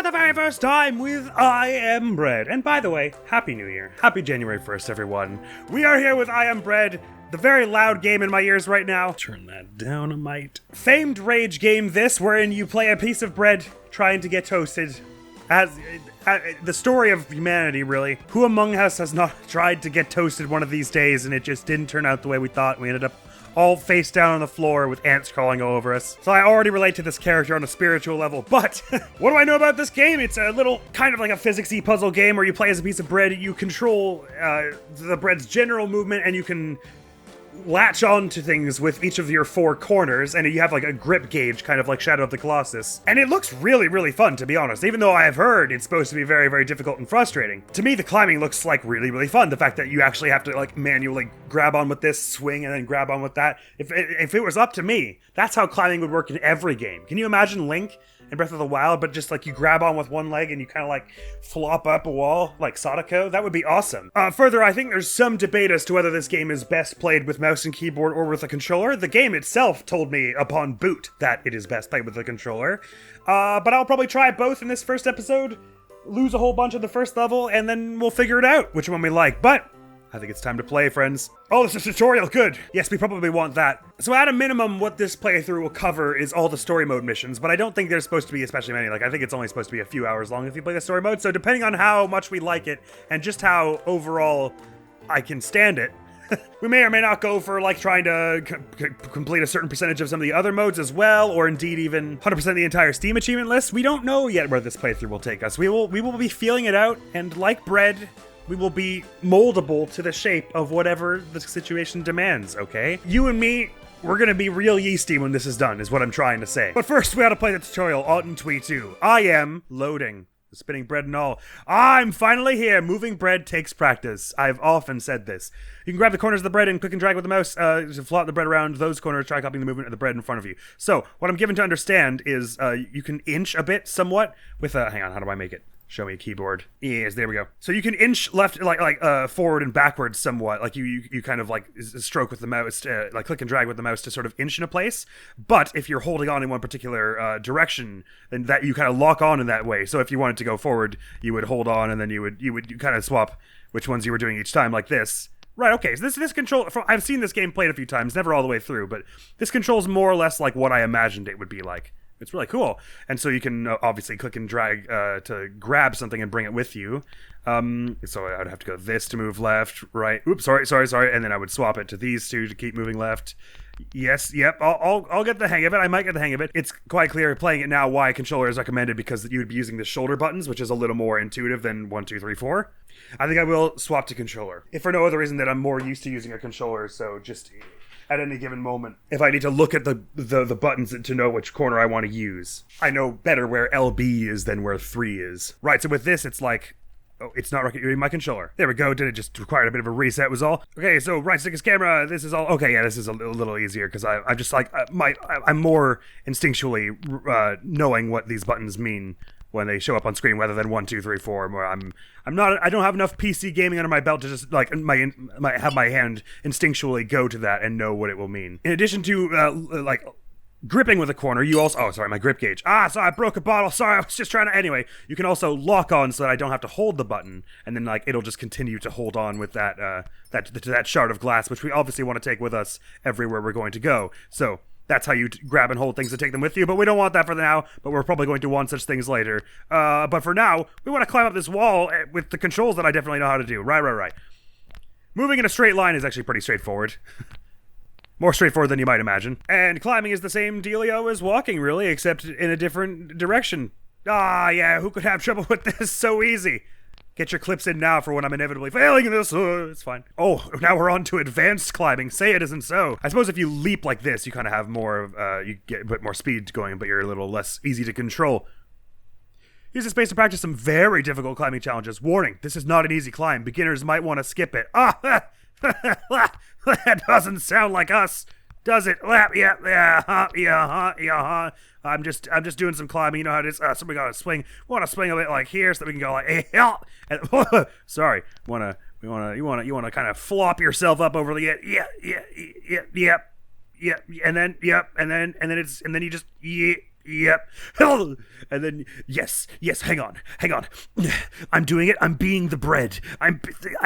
for the very first time with I Am Bread. And by the way, Happy New Year. Happy January 1st, everyone. We are here with I Am Bread, the very loud game in my ears right now. Turn that down a mite. Famed rage game this, wherein you play a piece of bread trying to get toasted. As the story of humanity, really. Who among us has not tried to get toasted one of these days and it just didn't turn out the way we thought? We ended up all face down on the floor with ants crawling all over us. So I already relate to this character on a spiritual level, but what do I know about this game? It's a little kind of like a physicsy puzzle game where you play as a piece of bread, you control the bread's general movement, and you can latch on to things with each of your four corners, and you have like a grip gauge, kind of like Shadow of the Colossus. And it looks really, really fun, to be honest, even though I have heard it's supposed to be very, very difficult and frustrating. To me, the climbing looks like really, really fun. The fact that you actually have to like manually grab on with this, swing, and then grab on with that. If it was up to me, that's how climbing would work in every game. Can you imagine Link in Breath of the Wild, but just like you grab on with one leg and you kind of like flop up a wall like Sadako? That would be awesome. Further, I think there's some debate as to whether this game is best played with mouse and keyboard or with a controller. The game itself told me upon boot that it is best played with a controller. But I'll probably try both in this first episode, lose a whole bunch of the first level, and then we'll figure it out which one we like. But I think it's time to play, friends. Oh, this is a tutorial, good. Yes, we probably want that. So at a minimum, what this playthrough will cover is all the story mode missions, but I don't think there's supposed to be especially many. Like, I think it's only supposed to be a few hours long if you play the story mode, so depending on how much we like it, and just how overall I can stand it, we may or may not go for, like, trying to complete a certain percentage of some of the other modes as well, or indeed even 100% the entire Steam achievement list. We don't know yet where this playthrough will take us. We will be feeling it out, and like bread, we will be moldable to the shape of whatever the situation demands, okay? You and me, we're gonna be real yeasty when this is done, is what I'm trying to say. But first, we gotta play the tutorial, Autumn Twee 2. I am loading. Spinning bread and all. I'm finally here. Moving bread takes practice. I've often said this. You can grab the corners of the bread and click and drag with the mouse to flop the bread around those corners. Try copying the movement of the bread in front of you. So, what I'm given to understand is you can inch a bit somewhat with a... Hang on, how do I make it? Show me a keyboard. Yes, there we go. So you can inch left, like forward and backwards somewhat. Like you kind of like stroke with the mouse, like click and drag with the mouse to sort of inch in a place. But if you're holding on in one particular direction, then that you kind of lock on in that way. So if you wanted to go forward, you would hold on, and then you kind of swap which ones you were doing each time, like this. Right, okay, so this control, I've seen this game played a few times, never all the way through, but this controls more or less like what I imagined it would be like. It's really cool. And so you can obviously click and drag to grab something and bring it with you. So I'd have to go this to move left, right. Oops, sorry. And then I would swap it to these two to keep moving left. Yes, yep, I'll get the hang of it. I might get the hang of it. It's quite clear playing it now why a controller is recommended, because you would be using the shoulder buttons, which is a little more intuitive than 1, 2, 3, 4. I think I will swap to controller. If for no other reason that I'm more used to using a controller, so just... at any given moment, if I need to look at the buttons to know which corner I want to use. I know better where LB is than where 3 is. Right, so with this, it's like, oh, it's not recognizing my controller. There we go, did it just require a bit of a reset was all? Okay, so right stick is camera, this is all, okay, yeah, this is a little easier, because I'm just like, I'm more instinctually knowing what these buttons mean when they show up on screen, rather than 1, 2, 3, 4, where I don't have enough PC gaming under my belt to just like have my hand instinctually go to that and know what it will mean. In addition to like gripping with a corner, you also, my grip gauge. Sorry, I broke a bottle. Sorry, I was just trying to, anyway. You can also lock on so that I don't have to hold the button, and then like it'll just continue to hold on with that shard of glass, which we obviously want to take with us everywhere we're going to go. So that's how you grab and hold things to take them with you, but we don't want that for now, but we're probably going to want such things later. But for now, we want to climb up this wall with the controls that I definitely know how to do. Right. Moving in a straight line is actually pretty straightforward. More straightforward than you might imagine. And climbing is the same dealio as walking, really, except in a different direction. Yeah, who could have trouble with this? So easy. Get your clips in now for when I'm inevitably failing in this. It's fine. Oh, now we're on to advanced climbing. Say it isn't so. I suppose if you leap like this, you kind of have more of, you get a bit more speed going, but you're a little less easy to control. Use this space to practice some very difficult climbing challenges. Warning, this is not an easy climb. Beginners might want to skip it. That doesn't sound like us, does it? Yeah. I'm just doing some climbing. You know how it is. So we gotta swing. We want to swing a bit like here, so that we can go like, and, sorry. You wanna kind of flop yourself up over the yep, and then you just Yep. And then, yes, hang on. I'm doing it. I'm being the bread. I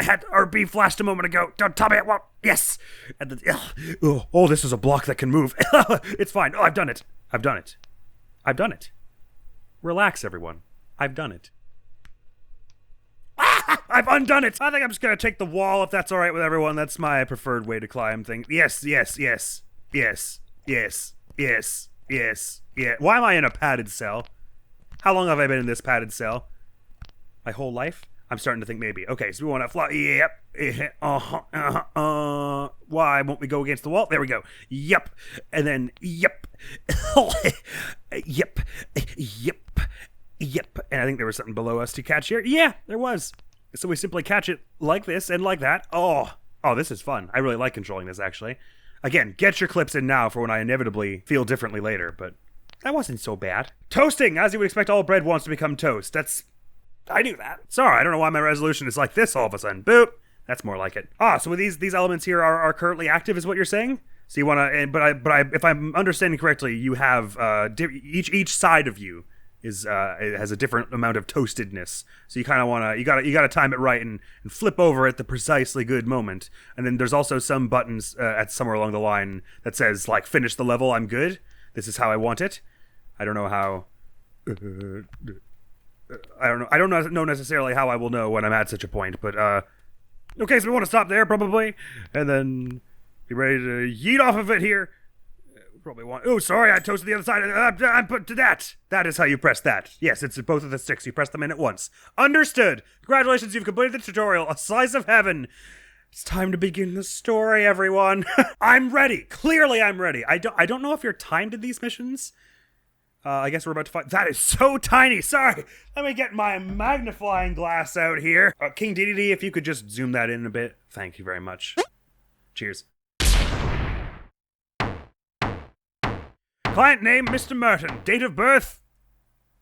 had RB flashed a moment ago. Don't tell me it won't. Yes. And then, oh, this is a block that can move. It's fine. Oh, I've done it. Relax, everyone. I've done it. I've undone it. I think I'm just going to take the wall if that's all right with everyone. That's my preferred way to climb things. Yes. Yeah. Why am I in a padded cell? How long have I been in this padded cell? My whole life? I'm starting to think maybe. Okay, so we want to fly. Yep. Why won't we go against the wall? There we go. Yep. And then, yep. Yep. And I think there was something below us to catch here. Yeah, there was. So we simply catch it like this and like that. Oh, this is fun. I really like controlling this, actually. Again, get your clips in now for when I inevitably feel differently later, but that wasn't so bad. Toasting! As you would expect, all bread wants to become toast. I knew that. Sorry, I don't know why my resolution is like this all of a sudden. Boop! That's more like it. So these elements here are currently active, is what you're saying? So you want to, but if I'm understanding correctly, you have each side of you it has a different amount of toastedness. So you kind of want to, you got to time it right and flip over at the precisely good moment. And then there's also some buttons at somewhere along the line that says like finish the level, I'm good. This is how I want it. I don't know how. I don't know necessarily how I will know when I'm at such a point, but okay, so we want to stop there probably, and then be ready to yeet off of it here. Probably want. Oh, sorry, I toasted the other side. I'm put to that. That is how you press that. Yes, it's both of the sticks. You press them in at once. Understood. Congratulations, you've completed the tutorial. A slice of heaven. It's time to begin the story, everyone. I'm ready. Clearly, I'm ready. I don't know if you're timed in these missions. I guess we're about to find. That is so tiny. Sorry. Let me get my magnifying glass out here. King DDD, if you could just zoom that in a bit. Thank you very much. Cheers. Client name, Mr. Merton. Date of birth,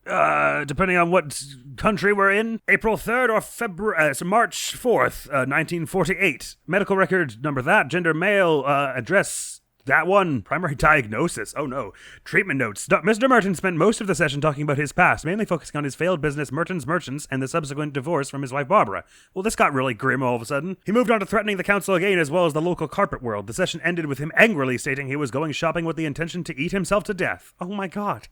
depending on what country we're in, April 3rd or February, so March 4th, 1948. Medical record number that, gender male, address that one, primary diagnosis, oh no, treatment notes. Mr. Merton spent most of the session talking about his past, mainly focusing on his failed business Merton's Merchants and the subsequent divorce from his wife Barbara. Well, this got really grim all of a sudden. He moved on to threatening the council again as well as the local carpet world. The session ended with him angrily stating he was going shopping with the intention to eat himself to death. Oh my god.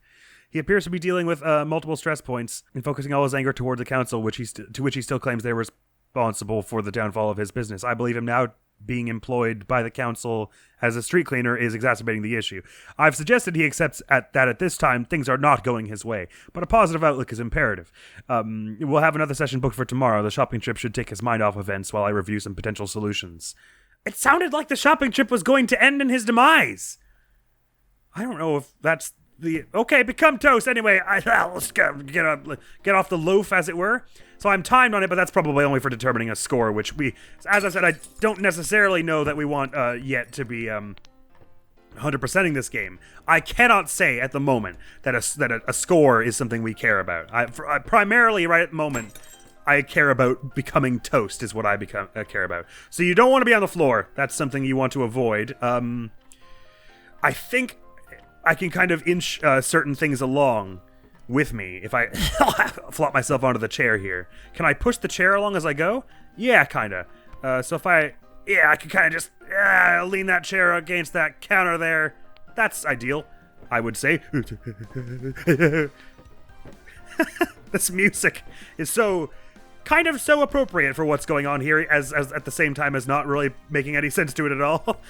He appears to be dealing with multiple stress points and focusing all his anger towards the council, to which he still claims they were responsible for the downfall of his business. I believe him now being employed by the council as a street cleaner is exacerbating the issue. I've suggested he accepts that at this time things are not going his way, but a positive outlook is imperative. We'll have another session booked for tomorrow. The shopping trip should take his mind off events while I review some potential solutions. It sounded like the shopping trip was going to end in his demise. I don't know if that's okay, become toast. Anyway, let's get off the loaf, as it were. So I'm timed on it, but that's probably only for determining a score, which as I said, I don't necessarily know that we want yet to be 100%ing this game. I cannot say at the moment that a score is something we care about. I primarily, right at the moment, I care about becoming toast is what I care about. So you don't want to be on the floor. That's something you want to avoid. I think I can kind of inch certain things along with me if I flop myself onto the chair here. Can I push the chair along as I go? Yeah, kind of. So if I can kind of just lean that chair against that counter there. That's ideal, I would say. This music is so appropriate for what's going on here, as at the same time as not really making any sense to it at all.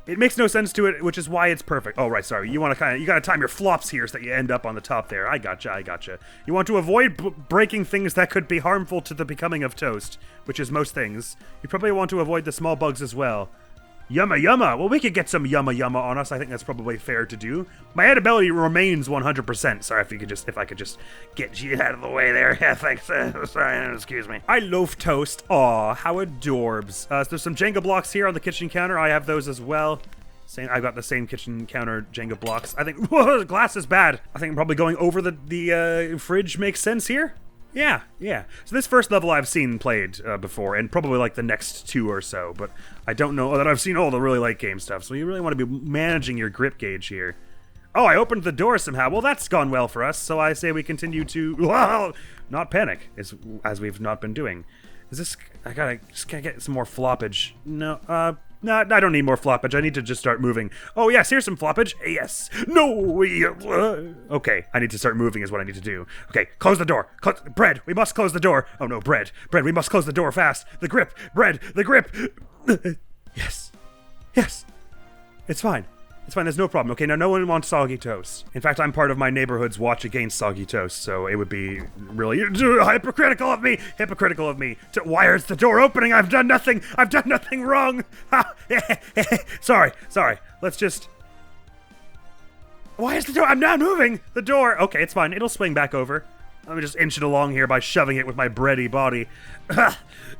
It makes no sense to it, which is why it's perfect. Oh, right, sorry. You gotta time your flops here so that you end up on the top there. I gotcha. You want to avoid breaking things that could be harmful to the becoming of toast, which is most things. You probably want to avoid the small bugs as well. Yumma yumma. Well, we could get some yumma yumma on us. I think that's probably fair to do. My edibility remains 100%. Sorry, if I could just get you out of the way there. Yeah, thanks. Sorry, excuse me. I loaf toast. Aw, how adorbs. So there's some Jenga blocks here on the kitchen counter. I have those as well. I've got the same kitchen counter Jenga blocks. I think, whoa, the glass is bad. I think probably going over the fridge makes sense here. Yeah. So this first level I've seen played before, and probably like the next two or so, but I don't know that I've seen all the really late game stuff, so you really want to be managing your grip gauge here. Oh, I opened the door somehow. Well, that's gone well for us, so I say we continue to not panic, as we've not been doing. Is this... I gotta get some more floppage. No, no, I don't need more floppage. I need to just start moving. Oh, yes, here's some floppage. Yes. No. Okay, I need to start moving is what I need to do. Okay, close the door. Bread, we must close the door. Oh, no, bread. Bread, we must close the door fast. The grip. Bread, the grip. Yes. Yes. It's fine. It's fine, there's no problem. Okay, now no one wants soggy toast. In fact, I'm part of my neighborhood's watch against soggy toast, so it would be really hypocritical of me. Hypocritical of me. Why is the door opening? I've done nothing. I've done nothing wrong. Sorry. Let's just... Why is the door? I'm not moving the door. Okay, it's fine. It'll swing back over. Let me just inch it along here by shoving it with my bready body.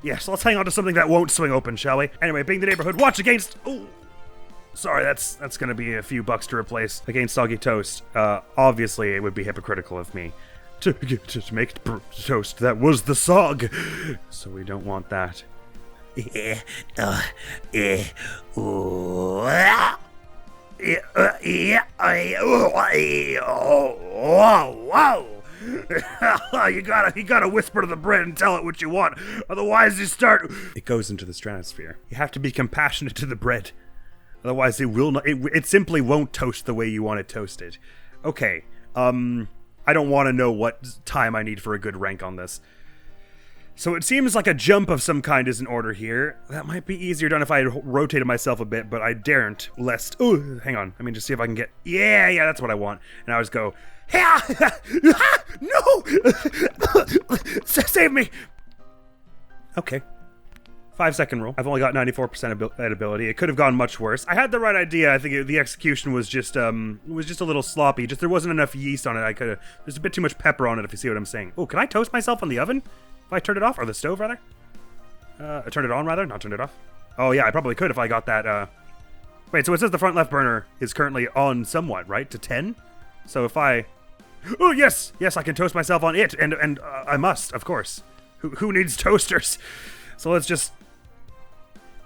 Yes, let's hang on to something that won't swing open, shall we? Anyway, being the neighborhood watch against... Ooh. Sorry, that's gonna be a few bucks to replace against soggy toast. Obviously, it would be hypocritical of me to make toast that was the sog. So we don't want that. You gotta whisper to the bread and tell it what you want. Otherwise, it goes into the stratosphere. You have to be compassionate to the bread. Otherwise, it will not. It simply won't toast the way you want it toasted. Okay. I don't want to know what time I need for a good rank on this. So it seems like a jump of some kind is in order here. That might be easier done if I had rotated myself a bit, but I daren't, lest... Oh, hang on. Let me just see if I can get... Yeah, that's what I want. And I just go... No! Save me! Okay. 5-second rule. I've only got 94% edibility. It could have gone much worse. I had the right idea. I think the execution was just a little sloppy. Just there wasn't enough yeast on it. There's a bit too much pepper on it, if you see what I'm saying. Oh, can I toast myself on the oven? If I turned it off? Or the stove, rather? I turned it on, rather? Not turned it off? Oh, yeah, I probably could if I got that, Wait, so it says the front left burner is currently on somewhat, right? To 10? So if I... Oh, yes! Yes, I can toast myself on it, and I must, of course. Who needs toasters? So let's just...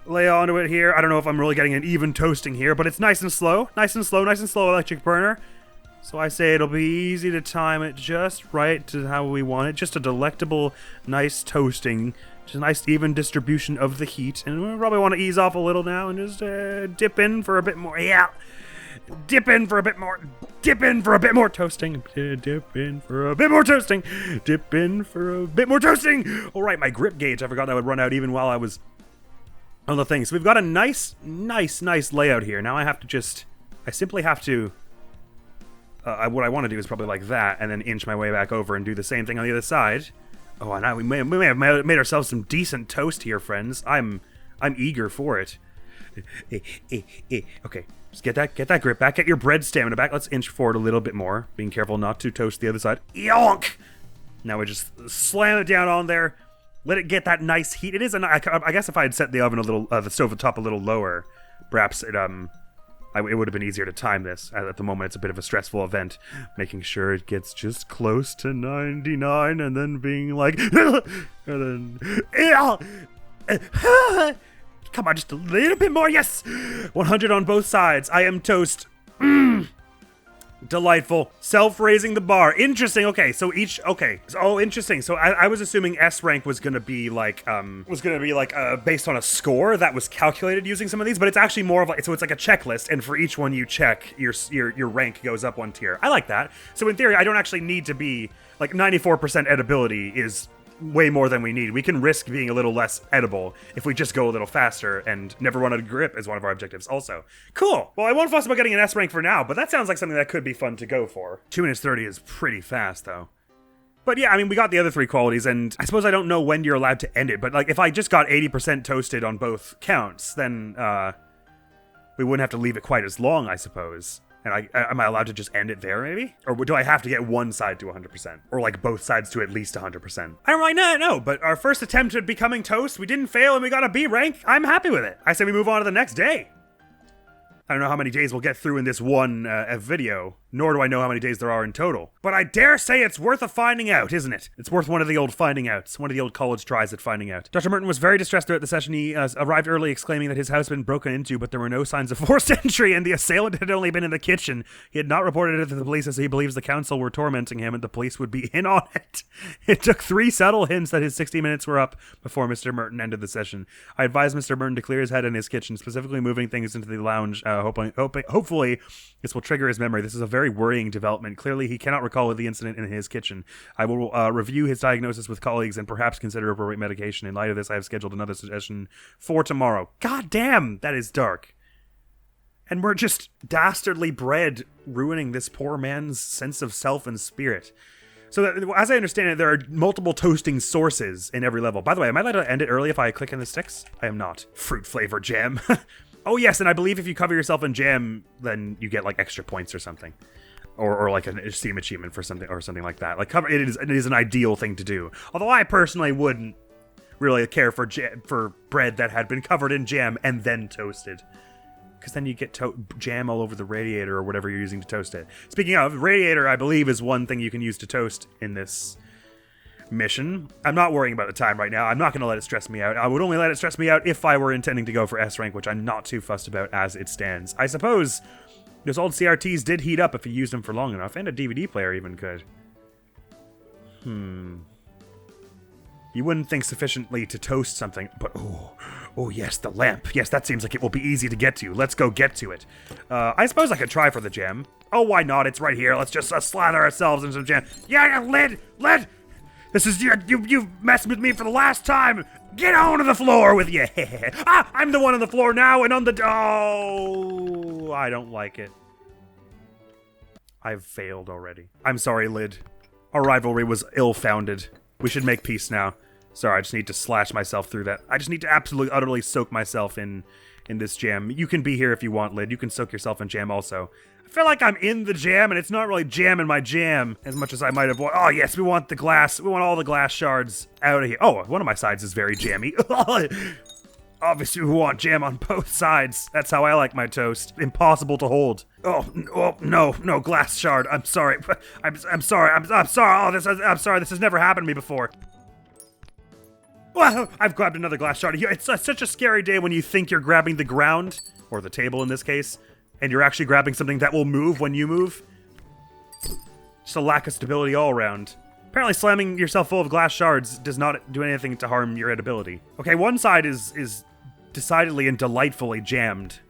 lay onto it here. I don't know if I'm really getting an even toasting here, but it's nice and slow. Nice and slow electric burner. So I say it'll be easy to time it just right to how we want it. Just a delectable, nice toasting. Just a nice even distribution of the heat. And we probably want to ease off a little now and just dip in for a bit more. Yeah. Dip in for a bit more. Dip in for a bit more toasting. Dip in for a bit more toasting. Dip in for a bit more toasting. All right, my grip gauge. I forgot that would run out even while I was... on the thing. So we've got a nice layout here. Now I simply have to, what I want to do is probably like that, and then inch my way back over and do the same thing on the other side. Oh, and now we may have made ourselves some decent toast here, friends. I'm eager for it. Okay, just get that grip back, get your bread stamina back. Let's inch forward a little bit more, being careful not to toast the other side. Yonk! Now we just slam it down on there. Let it get that nice heat. It is I guess if I had set the oven a little, the stove top a little lower, perhaps it would have been easier to time this. At the moment, it's a bit of a stressful event, making sure it gets just close to 99, and then being like, and then, come on, just a little bit more. Yes, 100 on both sides. I am toast. Delightful. Self-raising the bar. Interesting. Okay, so oh, interesting. So I was assuming S rank was gonna be like based on a score that was calculated using some of these, but it's actually more of like, so it's like a checklist, and for each one you check, your rank goes up one tier. I like that. So in theory, I don't actually need to be like 94% edibility is way more than we need. We can risk being a little less edible if we just go a little faster and never run out of grip is one of our objectives also. Cool. Well, I won't fuss about getting an S rank for now, but that sounds like something that could be fun to go for. 2 minutes 30 is pretty fast though. But yeah, I mean, we got the other 3 qualities, and I suppose I don't know when you're allowed to end it, but like if I just got 80% toasted on both counts, then we wouldn't have to leave it quite as long, I suppose. And am I allowed to just end it there, maybe? Or do I have to get one side to 100%? Or like both sides to at least 100%? I don't really know, but our first attempt at becoming toast, we didn't fail and we got a B rank. I'm happy with it. I say we move on to the next day. I don't know how many days we'll get through in this one video, nor do I know how many days there are in total. But I dare say it's worth a finding out, isn't it? It's worth one of the old finding outs, one of the old college tries at finding out. Dr. Merton was very distressed throughout the session. He arrived early exclaiming that his house had been broken into, but there were no signs of forced entry, and the assailant had only been in the kitchen. He had not reported it to the police as he believes the council were tormenting him and the police would be in on it. It took 3 subtle hints that his 60 minutes were up before Mr. Merton ended the session. I advised Mr. Merton to clear his head in his kitchen, specifically moving things into the lounge, hopefully this will trigger his memory. This is a very worrying development. Clearly, he cannot recall the incident in his kitchen. I will review his diagnosis with colleagues and perhaps consider appropriate medication. In light of this, I have scheduled another session for tomorrow. God damn, that is dark. And we're just dastardly bred, ruining this poor man's sense of self and spirit. So that, as I understand it, there are multiple toasting sources in every level. By the way, am I allowed to end it early if I click in the sticks? I am not. Fruit flavor jam. Oh yes, and I believe if you cover yourself in jam, then you get like extra points or something. Or like a Steam achievement for something or something like that. Like it is an ideal thing to do. Although I personally wouldn't really care for bread that had been covered in jam and then toasted. Because then you get jam all over the radiator or whatever you're using to toast it. Speaking of, radiator, I believe, is one thing you can use to toast in this mission. I'm not worrying about the time right now. I'm not going to let it stress me out. I would only let it stress me out if I were intending to go for S rank, which I'm not too fussed about as it stands. I suppose those old CRTs did heat up if you used them for long enough, and a DVD player even could. You wouldn't think sufficiently to toast something, but oh yes, the lamp. Yes, that seems like it will be easy to get to. Let's go get to it. I suppose I could try for the jam. Oh, why not? It's right here. Let's just slather ourselves in some jam. Yeah, lid! This is, you've messed with me for the last time. Get onto the floor with you. I'm the one on the floor now and on the, oh, I don't like it. I've failed already. I'm sorry, Lid. Our rivalry was ill-founded. We should make peace now. Sorry, I just need to slash myself through that. I just need to absolutely, utterly soak myself in this jam. You can be here if you want, Lid. You can soak yourself in jam also. I feel like I'm in the jam, and it's not really jam in my jam as much as I might have wanted. Oh, yes, we want the glass. We want all the glass shards out of here. Oh, one of my sides is very jammy. Obviously, we want jam on both sides. That's how I like my toast. Impossible to hold. Oh no, glass shard. I'm sorry. I'm sorry. I'm sorry. I'm sorry. This has never happened to me before. Well, I've grabbed another glass shard. It's such a scary day when you think you're grabbing the ground, or the table in this case, and you're actually grabbing something that will move when you move. Just a lack of stability all around. Apparently slamming yourself full of glass shards does not do anything to harm your ability. Okay, one side is decidedly and delightfully jammed.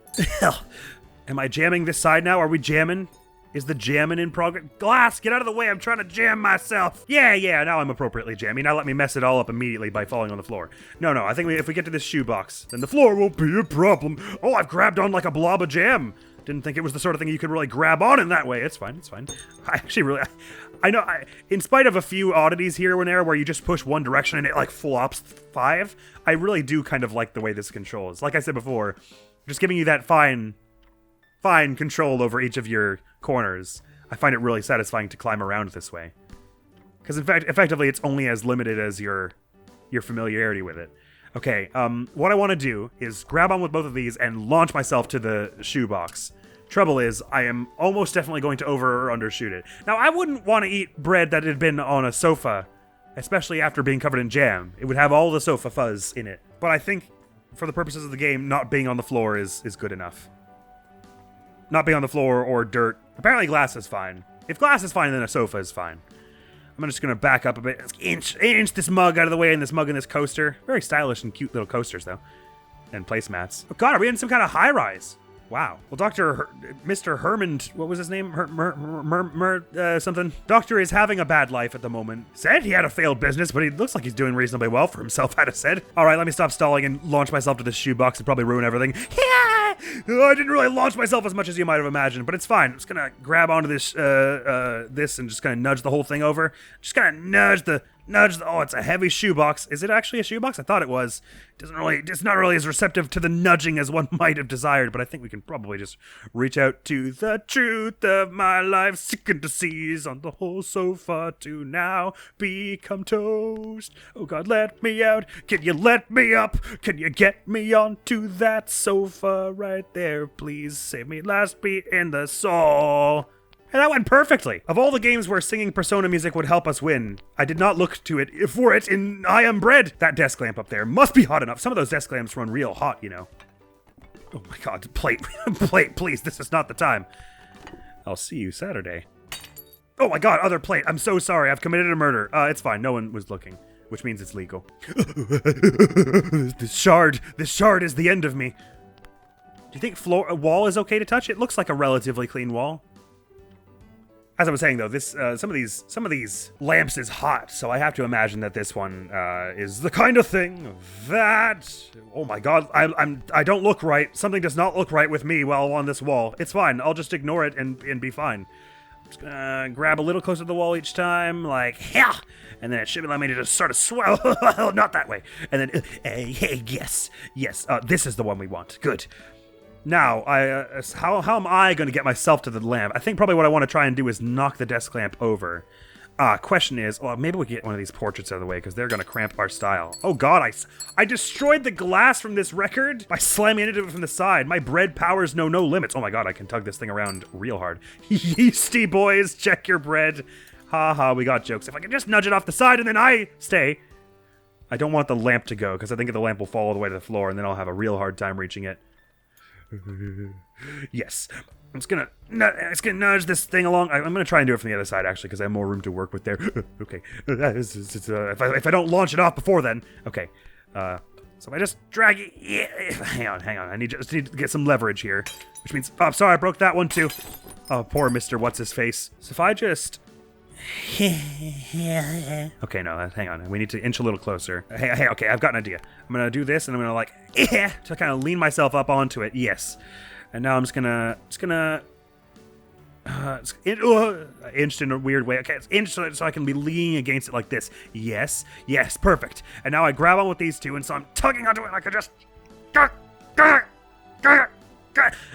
Am I jamming this side now? Are we jamming? Is the jamming in progress? Glass, get out of the way. I'm trying to jam myself. Yeah, now I'm appropriately jammy. Now let me mess it all up immediately by falling on the floor. No, I think if we get to this shoebox, then the floor won't be a problem. Oh, I've grabbed on like a blob of jam. Didn't think it was the sort of thing you could really grab on in that way. It's fine. I actually really... I know, in spite of a few oddities here and there where you just push one direction and it like flops 5, I really do kind of like the way this controls. Like I said before, just giving you that fine control over each of your corners. I find it really satisfying to climb around this way. Because in fact, effectively, it's only as limited as your familiarity with it. Okay, what I want to do is grab on with both of these and launch myself to the shoebox. Trouble is, I am almost definitely going to over or undershoot it. Now, I wouldn't want to eat bread that had been on a sofa, especially after being covered in jam. It would have all the sofa fuzz in it. But I think, for the purposes of the game, not being on the floor is good enough. Not being on the floor or dirt. Apparently glass is fine. If glass is fine, then a sofa is fine. I'm just going to back up a bit. Inch this mug out of the way, and this mug and this coaster. Very stylish and cute little coasters, though. And placemats. Oh god, are we in some kind of high-rise? Wow. Well, Mr. Herman, what was his name? Something. Doctor is having a bad life at the moment. Said he had a failed business, but he looks like he's doing reasonably well for himself, I'd have said. All right, let me stop stalling and launch myself to this shoebox and probably ruin everything. I didn't really launch myself as much as you might have imagined, but it's fine. I'm just gonna grab onto this, this and just gonna nudge the whole thing over. Just gonna nudge the, oh, it's a heavy shoebox. Is it actually a shoebox? I thought it was. It's not really as receptive to the nudging as one might have desired, but I think we can probably just reach out to the truth of my life, sickened to seize on the whole sofa to now become toast. Oh God, let me out. Can you let me up? Can you get me onto that sofa right there? Please save me last beat in the soul. And that went perfectly. Of all the games where singing Persona music would help us win, I did not look to it for it in I Am Bread. That desk lamp up there must be hot enough. Some of those desk lamps run real hot, you know. Oh my god, plate. Plate, please, this is not the time. I'll see you Saturday. Oh my god, other plate. I'm so sorry, I've committed a murder. It's fine, no one was looking, which means it's legal. This shard is the end of me. Do you think wall is okay to touch? It looks like a relatively clean wall. As I was saying though, this some of these lamps is hot, so I have to imagine that this one is the kind of thing that, oh my god, I don't look right. Something does not look right with me while on this wall. It's fine. I'll just ignore it and be fine. I'm just gonna grab a little closer to the wall each time, like yeah, and then it should allow me to just sort of swell. Not that way. And then hey, yes, this is the one we want. Good. Now, how am I going to get myself to the lamp? I think probably what I want to try and do is knock the desk lamp over. Question is, well, maybe we can get one of these portraits out of the way because they're going to cramp our style. Oh god, I destroyed the glass from this record by slamming into it from the side. My bread powers know no limits. Oh my god, I can tug this thing around real hard. Yeasty boys, check your bread. Haha, we got jokes. If I can just nudge it off the side and then I stay. I don't want the lamp to go because I think the lamp will fall all the way to the floor and then I'll have a real hard time reaching it. Yes, I'm just gonna nudge this thing along. I'm gonna try and do it from the other side actually, because I have more room to work with there. Okay, if I don't launch it off before then, okay. So if I just drag it, yeah, hang on. I just need to get some leverage here, which means, oh, I'm sorry, I broke that one too. Oh, poor Mr. What's his face. So if I just. Okay, no, hang on. We need to inch a little closer. Hey, okay, I've got an idea. I'm gonna do this, and I'm gonna like, to kind of lean myself up onto it. Yes, and now I'm just gonna inched in a weird way. Okay, it's inched so I can be leaning against it like this. Yes, perfect. And now I grab on with these two, and so I'm tugging onto it like I just.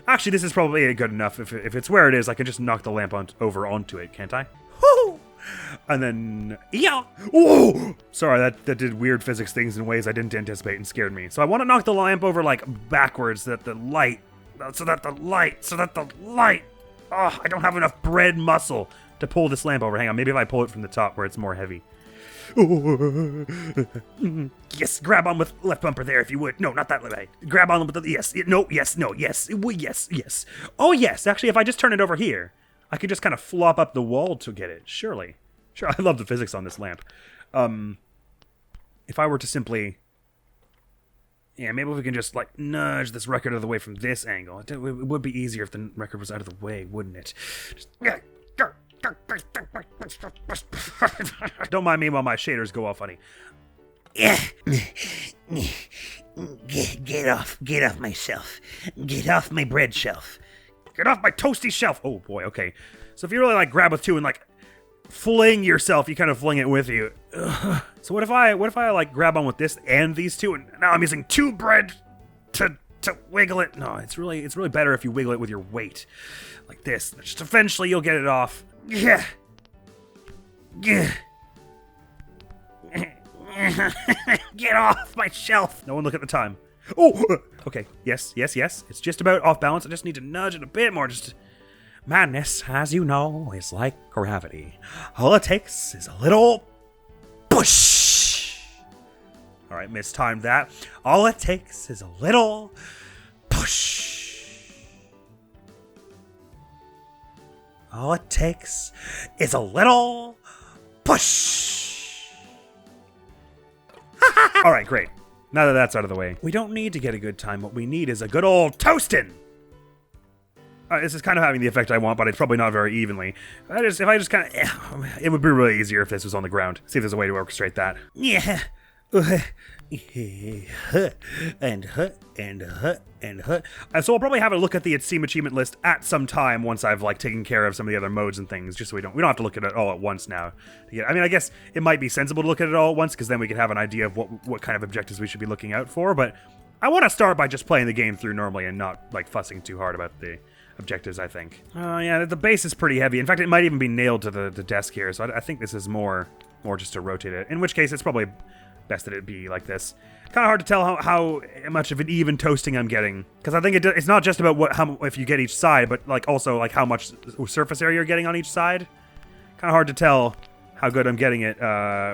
Actually, this is probably good enough. If it's where it is, I can just knock the lamp over onto it, can't I? Woo! And then, yeah. Whoa! Sorry, that did weird physics things in ways I didn't anticipate and scared me. So I want to knock the lamp over like backwards, so that the light. Oh, I don't have enough bread muscle to pull this lamp over. Hang on, maybe if I pull it from the top where it's more heavy. Yes, grab on with left bumper there if you would. No, not that way. Grab on with the yes. Yes. Oh yes, actually, if I just turn it over here, I could just kind of flop up the wall to get it. Surely. Sure, I love the physics on this lamp. If I were to simply... Yeah, maybe we can just, like, nudge this record out of the way from this angle. It would be easier if the record was out of the way, wouldn't it? Don't mind me while my shaders go all funny. Get off my shelf. Get off my bread shelf. Get off my toasty shelf. Oh boy, okay. So if you really like grab with two and like fling yourself, you kind of fling it with you. Ugh. So what if I like grab on with this and these two, and now I'm using two bread to wiggle it. No, it's really better if you wiggle it with your weight, like this. Just eventually you'll get it off. Yeah. Get off my shelf. No one look at the time. Oh, okay. Yes. It's just about off balance. I just need to nudge it a bit more. Madness, as you know, is like gravity. All it takes is a little push. All right, mistimed that. All it takes is a little push. All it takes is a little push. All right, great. Now that that's out of the way, we don't need to get a good time. What we need is a good old toastin'. This is kind of having the effect I want, but it's probably not very evenly. If I just kind of... it would be really easier if this was on the ground. See if there's a way to orchestrate that. Yeah. And. So I'll probably have a look at the Steam achievement list at some time once I've like taken care of some of the other modes and things, just so we don't have to look at it all at once now. I mean, I guess it might be sensible to look at it all at once, because then we can have an idea of what kind of objectives we should be looking out for, but I want to start by just playing the game through normally and not like fussing too hard about the objectives, I think. Yeah, the base is pretty heavy. In fact, it might even be nailed to the desk here, so I think this is more just to rotate it, in which case it's probably best that it be like this. Kind of hard to tell how much of an even toasting I'm getting, because I think it's not just about if you get each side, but like also like how much surface area you're getting on each side. Kind of hard to tell how good I'm getting it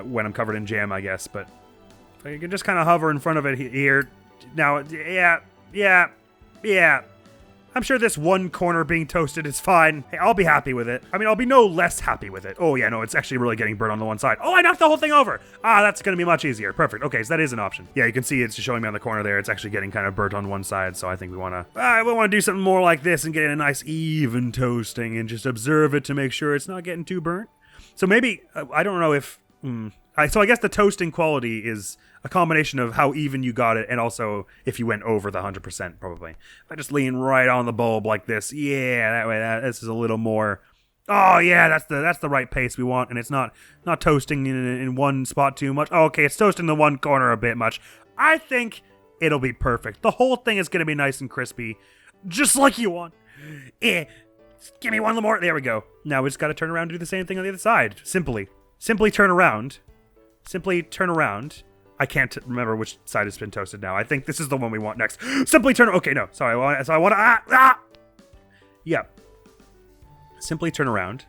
when I'm covered in jam, I guess. But you can just kind of hover in front of it here. Now, yeah. I'm sure this one corner being toasted is fine. Hey, I'll be happy with it. I mean, I'll be no less happy with it. Oh yeah, no, it's actually really getting burnt on the one side. Oh, I knocked the whole thing over. Ah, that's gonna be much easier. Perfect. Okay, so that is an option. Yeah, you can see it's showing me on the corner there. It's actually getting kind of burnt on one side, so I think we wanna do something more like this and get a nice even toasting and just observe it to make sure it's not getting too burnt. So maybe, I don't know if, so I guess the toasting quality is a combination of how even you got it and also if you went over the 100% probably. If I just lean right on the bulb like this, yeah, that way this is a little more, oh yeah, that's the right pace we want, and it's not toasting in one spot too much. Oh, okay, it's toasting the one corner a bit much. I think it'll be perfect. The whole thing is going to be nice and crispy, just like you want. Give me one more. There we go. Now we just got to turn around and do the same thing on the other side. Simply turn around. Simply turn around. I can't remember which side has been toasted now. I think this is the one we want next. Simply turn. Okay, no. Sorry. I want to. Yeah. Simply turn around.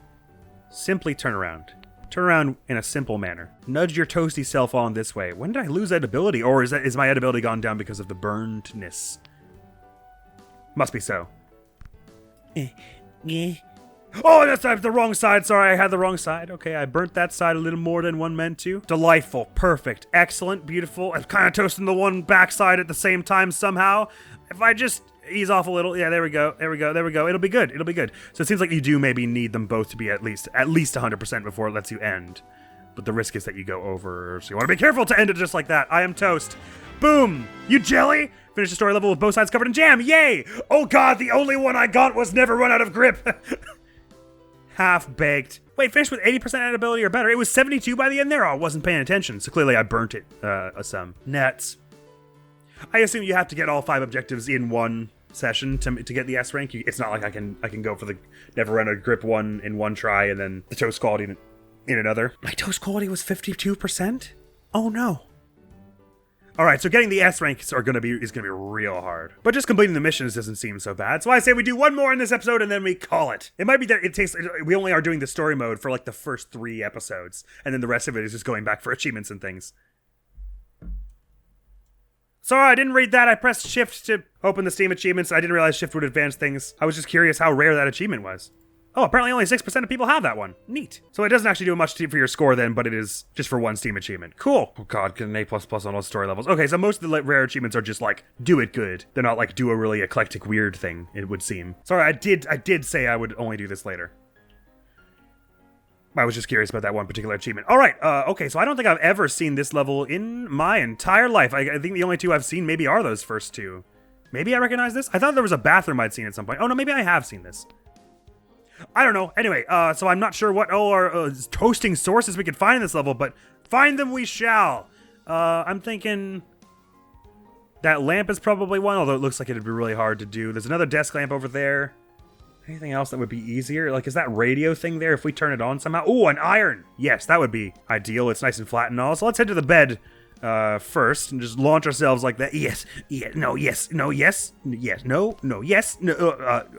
Simply turn around. Turn around in a simple manner. Nudge your toasty self on this way. When did I lose edibility? Or is my edibility gone down because of the burnedness? Must be so. Oh, that's the wrong side. Sorry, I had the wrong side. Okay, I burnt that side a little more than one meant to. Delightful. Perfect. Excellent. Beautiful. I'm kind of toasting the one backside at the same time somehow. If I just ease off a little. Yeah, there we go. It'll be good. So it seems like you do maybe need them both to be at least 100% before it lets you end. But the risk is that you go over. So you want to be careful to end it just like that. I am toast. Boom. You jelly? Finish the story level with both sides covered in jam. Yay! Oh god, the only one I got was never run out of grip. Half-baked. Wait, finished with 80% edibility or better. It was 72 by the end there? Oh, I wasn't paying attention, so clearly I burnt it some. Nuts. I assume you have to get all 5 objectives in one session to get the S rank. It's not like I can go for the never run out of grip one in one try and then the toast quality in another. My toast quality was 52%? Oh no. Alright, so getting the S rank is gonna be real hard. But just completing the missions doesn't seem so bad. So I say we do one more in this episode and then we call it. It might be that we only are doing the story mode for like the first 3 episodes, and then the rest of it is just going back for achievements and things. Sorry, I didn't read that. I pressed shift to open the Steam achievements. I didn't realize shift would advance things. I was just curious how rare that achievement was. Oh, apparently only 6% of people have that one. Neat. So it doesn't actually do much for your score then, but it is just for one Steam achievement. Cool. Oh god, get an A++ on all story levels. Okay, so most of the rare achievements are just like, do it good. They're not like, do a really eclectic weird thing, it would seem. Sorry, I did say I would only do this later. I was just curious about that one particular achievement. Alright, okay, so I don't think I've ever seen this level in my entire life. I think the only 2 I've seen maybe are those first 2. Maybe I recognize this? I thought there was a bathroom I'd seen at some point. Oh no, maybe I have seen this. I don't know. Anyway, so I'm not sure what all our toasting sources we could find in this level, but find them we shall. I'm thinking that lamp is probably one, although it looks like it'd be really hard to do. There's another desk lamp over there. Anything else that would be easier? Like, is that radio thing there if we turn it on somehow? Ooh, an iron! Yes, that would be ideal. It's nice and flat and all. So let's head to the bed first and just launch ourselves like that. Yes, no, yes, no, yes, yes, no, yes, no,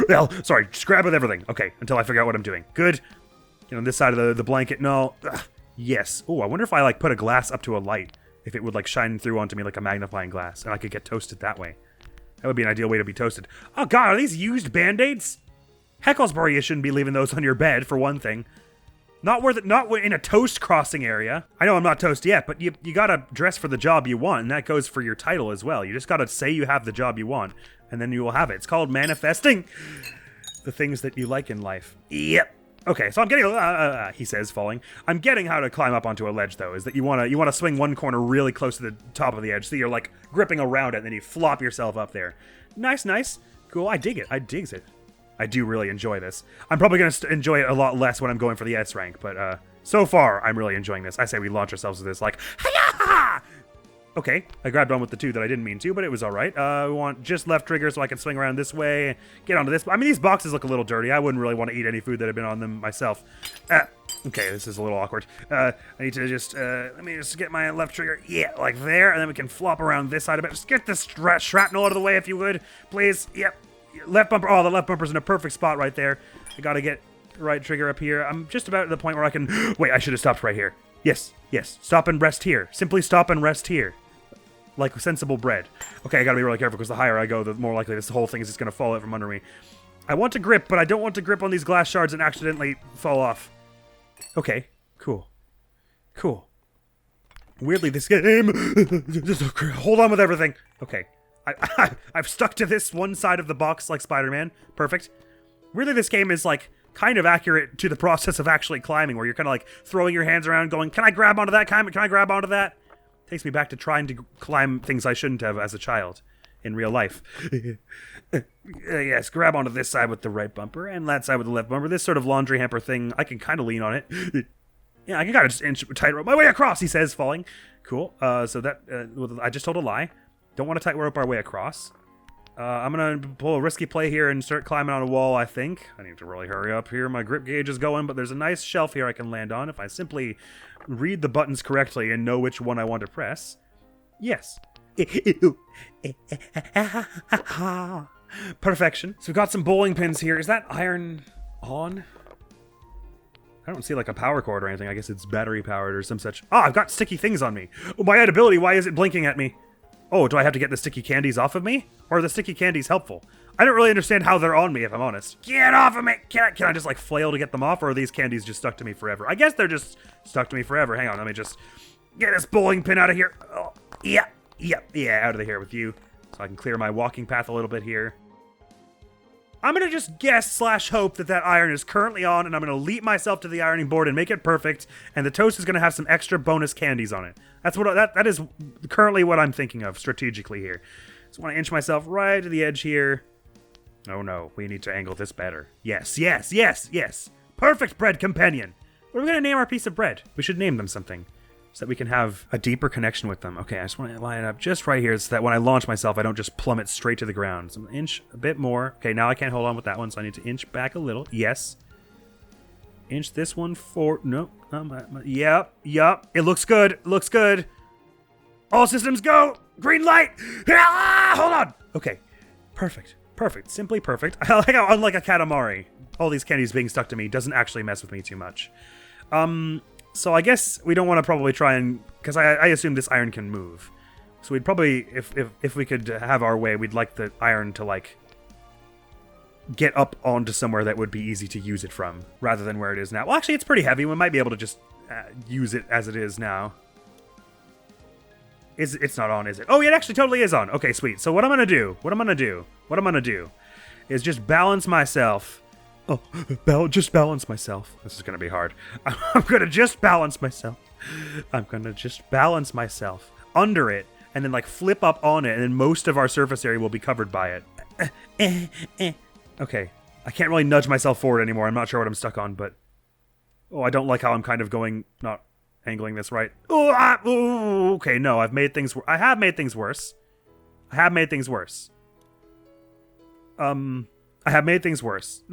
well, sorry, just grab with everything. Okay, until I figure out what I'm doing. Good. Get on this side of the blanket. No. Yes. Oh, I wonder if I like put a glass up to a light, if it would like shine through onto me like a magnifying glass, and I could get toasted that way. That would be an ideal way to be toasted. Oh god, are these used band-aids? Hecklesbury, you shouldn't be leaving those on your bed, for one thing. Not in a toast crossing area. I know I'm not toast yet, but you gotta dress for the job you want, and that goes for your title as well. You just gotta say you have the job you want, and then you will have it. It's called manifesting the things that you like in life. Yep. Okay, so I'm getting, he says, falling. I'm getting how to climb up onto a ledge, though, is that you wanna swing one corner really close to the top of the edge, so you're, like, gripping around it, and then you flop yourself up there. Nice. Cool, I dig it. I digs it. I do really enjoy this. I'm probably gonna enjoy it a lot less when I'm going for the S rank, but, so far, I'm really enjoying this. I say we launch ourselves with this, like, hi-ya! Okay, I grabbed on with the 2 that I didn't mean to, but it was all right. We want just left trigger so I can swing around this way, get onto this. I mean, these boxes look a little dirty. I wouldn't really want to eat any food that had been on them myself. Okay, this is a little awkward. I need to just, let me just get my left trigger, yeah, like there, and then we can flop around this side of it. Just get this shrapnel out of the way if you would, please. Yep, left bumper. Oh, the left bumper's in a perfect spot right there. I gotta get the right trigger up here. I'm just about at the point where I can, wait, I should have stopped right here. Yes, yes, stop and rest here. Simply stop and rest here. Like sensible bread. Okay, I gotta be really careful because the higher I go, the more likely this whole thing is just gonna fall out from under me. I want to grip, but I don't want to grip on these glass shards and accidentally fall off. Okay, cool. Cool. Weirdly, this game... just hold on with everything. Okay. I've stuck to this one side of the box like Spider-Man. Perfect. Weirdly, this game is, like, kind of accurate to the process of actually climbing, where you're kind of, like, throwing your hands around going, can I grab onto that? Can I grab onto that? Takes me back to trying to climb things I shouldn't have as a child in real life. Yes, grab onto this side with the right bumper and that side with the left bumper. This sort of laundry hamper thing, I can kind of lean on it. Yeah, I can kind of just inch tightrope my way across, he says, falling. Cool. So that, I just told a lie. Don't want to tightrope our way across. I'm going to pull a risky play here and start climbing on a wall, I think. I need to really hurry up here. My grip gauge is going, but there's a nice shelf here I can land on if I simply read the buttons correctly and know which one I want to press. Yes. Perfection. So we've got some bowling pins here. Is that iron on? I don't see like a power cord or anything. I guess it's battery powered or some such. Ah, I've got sticky things on me. Oh, my ability, why is it blinking at me? Oh, do I have to get the sticky candies off of me? Or are the sticky candies helpful? I don't really understand how they're on me, if I'm honest. Get off of me! Can I just, like, flail to get them off, or are these candies just stuck to me forever? I guess they're just stuck to me forever. Hang on, let me just get this bowling pin out of here. Oh, yeah, out of here with you. So I can clear my walking path a little bit here. I'm gonna just guess / hope that that iron is currently on, and I'm gonna leap myself to the ironing board and make it perfect, and the toast is gonna have some extra bonus candies on it. That's what that is currently what I'm thinking of strategically here. So I want to inch myself right to the edge here. Oh no, we need to angle this better. Yes. Perfect bread companion. What are we gonna name our piece of bread? We should name them something, so that we can have a deeper connection with them. Okay, I just want to line it up just right here so that when I launch myself, I don't just plummet straight to the ground. So I'm gonna inch a bit more. Okay, now I can't hold on with that one, so I need to inch back a little. Yes. Inch this one forward. Nope. Yep. It looks good. All systems go. Green light. Ah, hold on. Okay. Perfect. Simply perfect. I like how, unlike a Katamari, all these candies being stuck to me doesn't actually mess with me too much. So I guess we don't want to probably try and... Because I assume this iron can move. So we'd probably, if we could have our way, we'd like the iron to, like, get up onto somewhere that would be easy to use it from, rather than where it is now. Well, actually, it's pretty heavy. We might be able to just use it as it is now. It's not on, is it? Oh, it actually totally is on. Okay, sweet. So what I'm going to do is just balance myself... Oh, just balance myself. This is going to be hard. I'm going to just balance myself. Under it, and then, like, flip up on it, and then most of our surface area will be covered by it. Okay. I can't really nudge myself forward anymore. I'm not sure what I'm stuck on, but... Oh, I don't like how I'm kind of going... Not angling this right. Oh, okay, no, I have made things worse.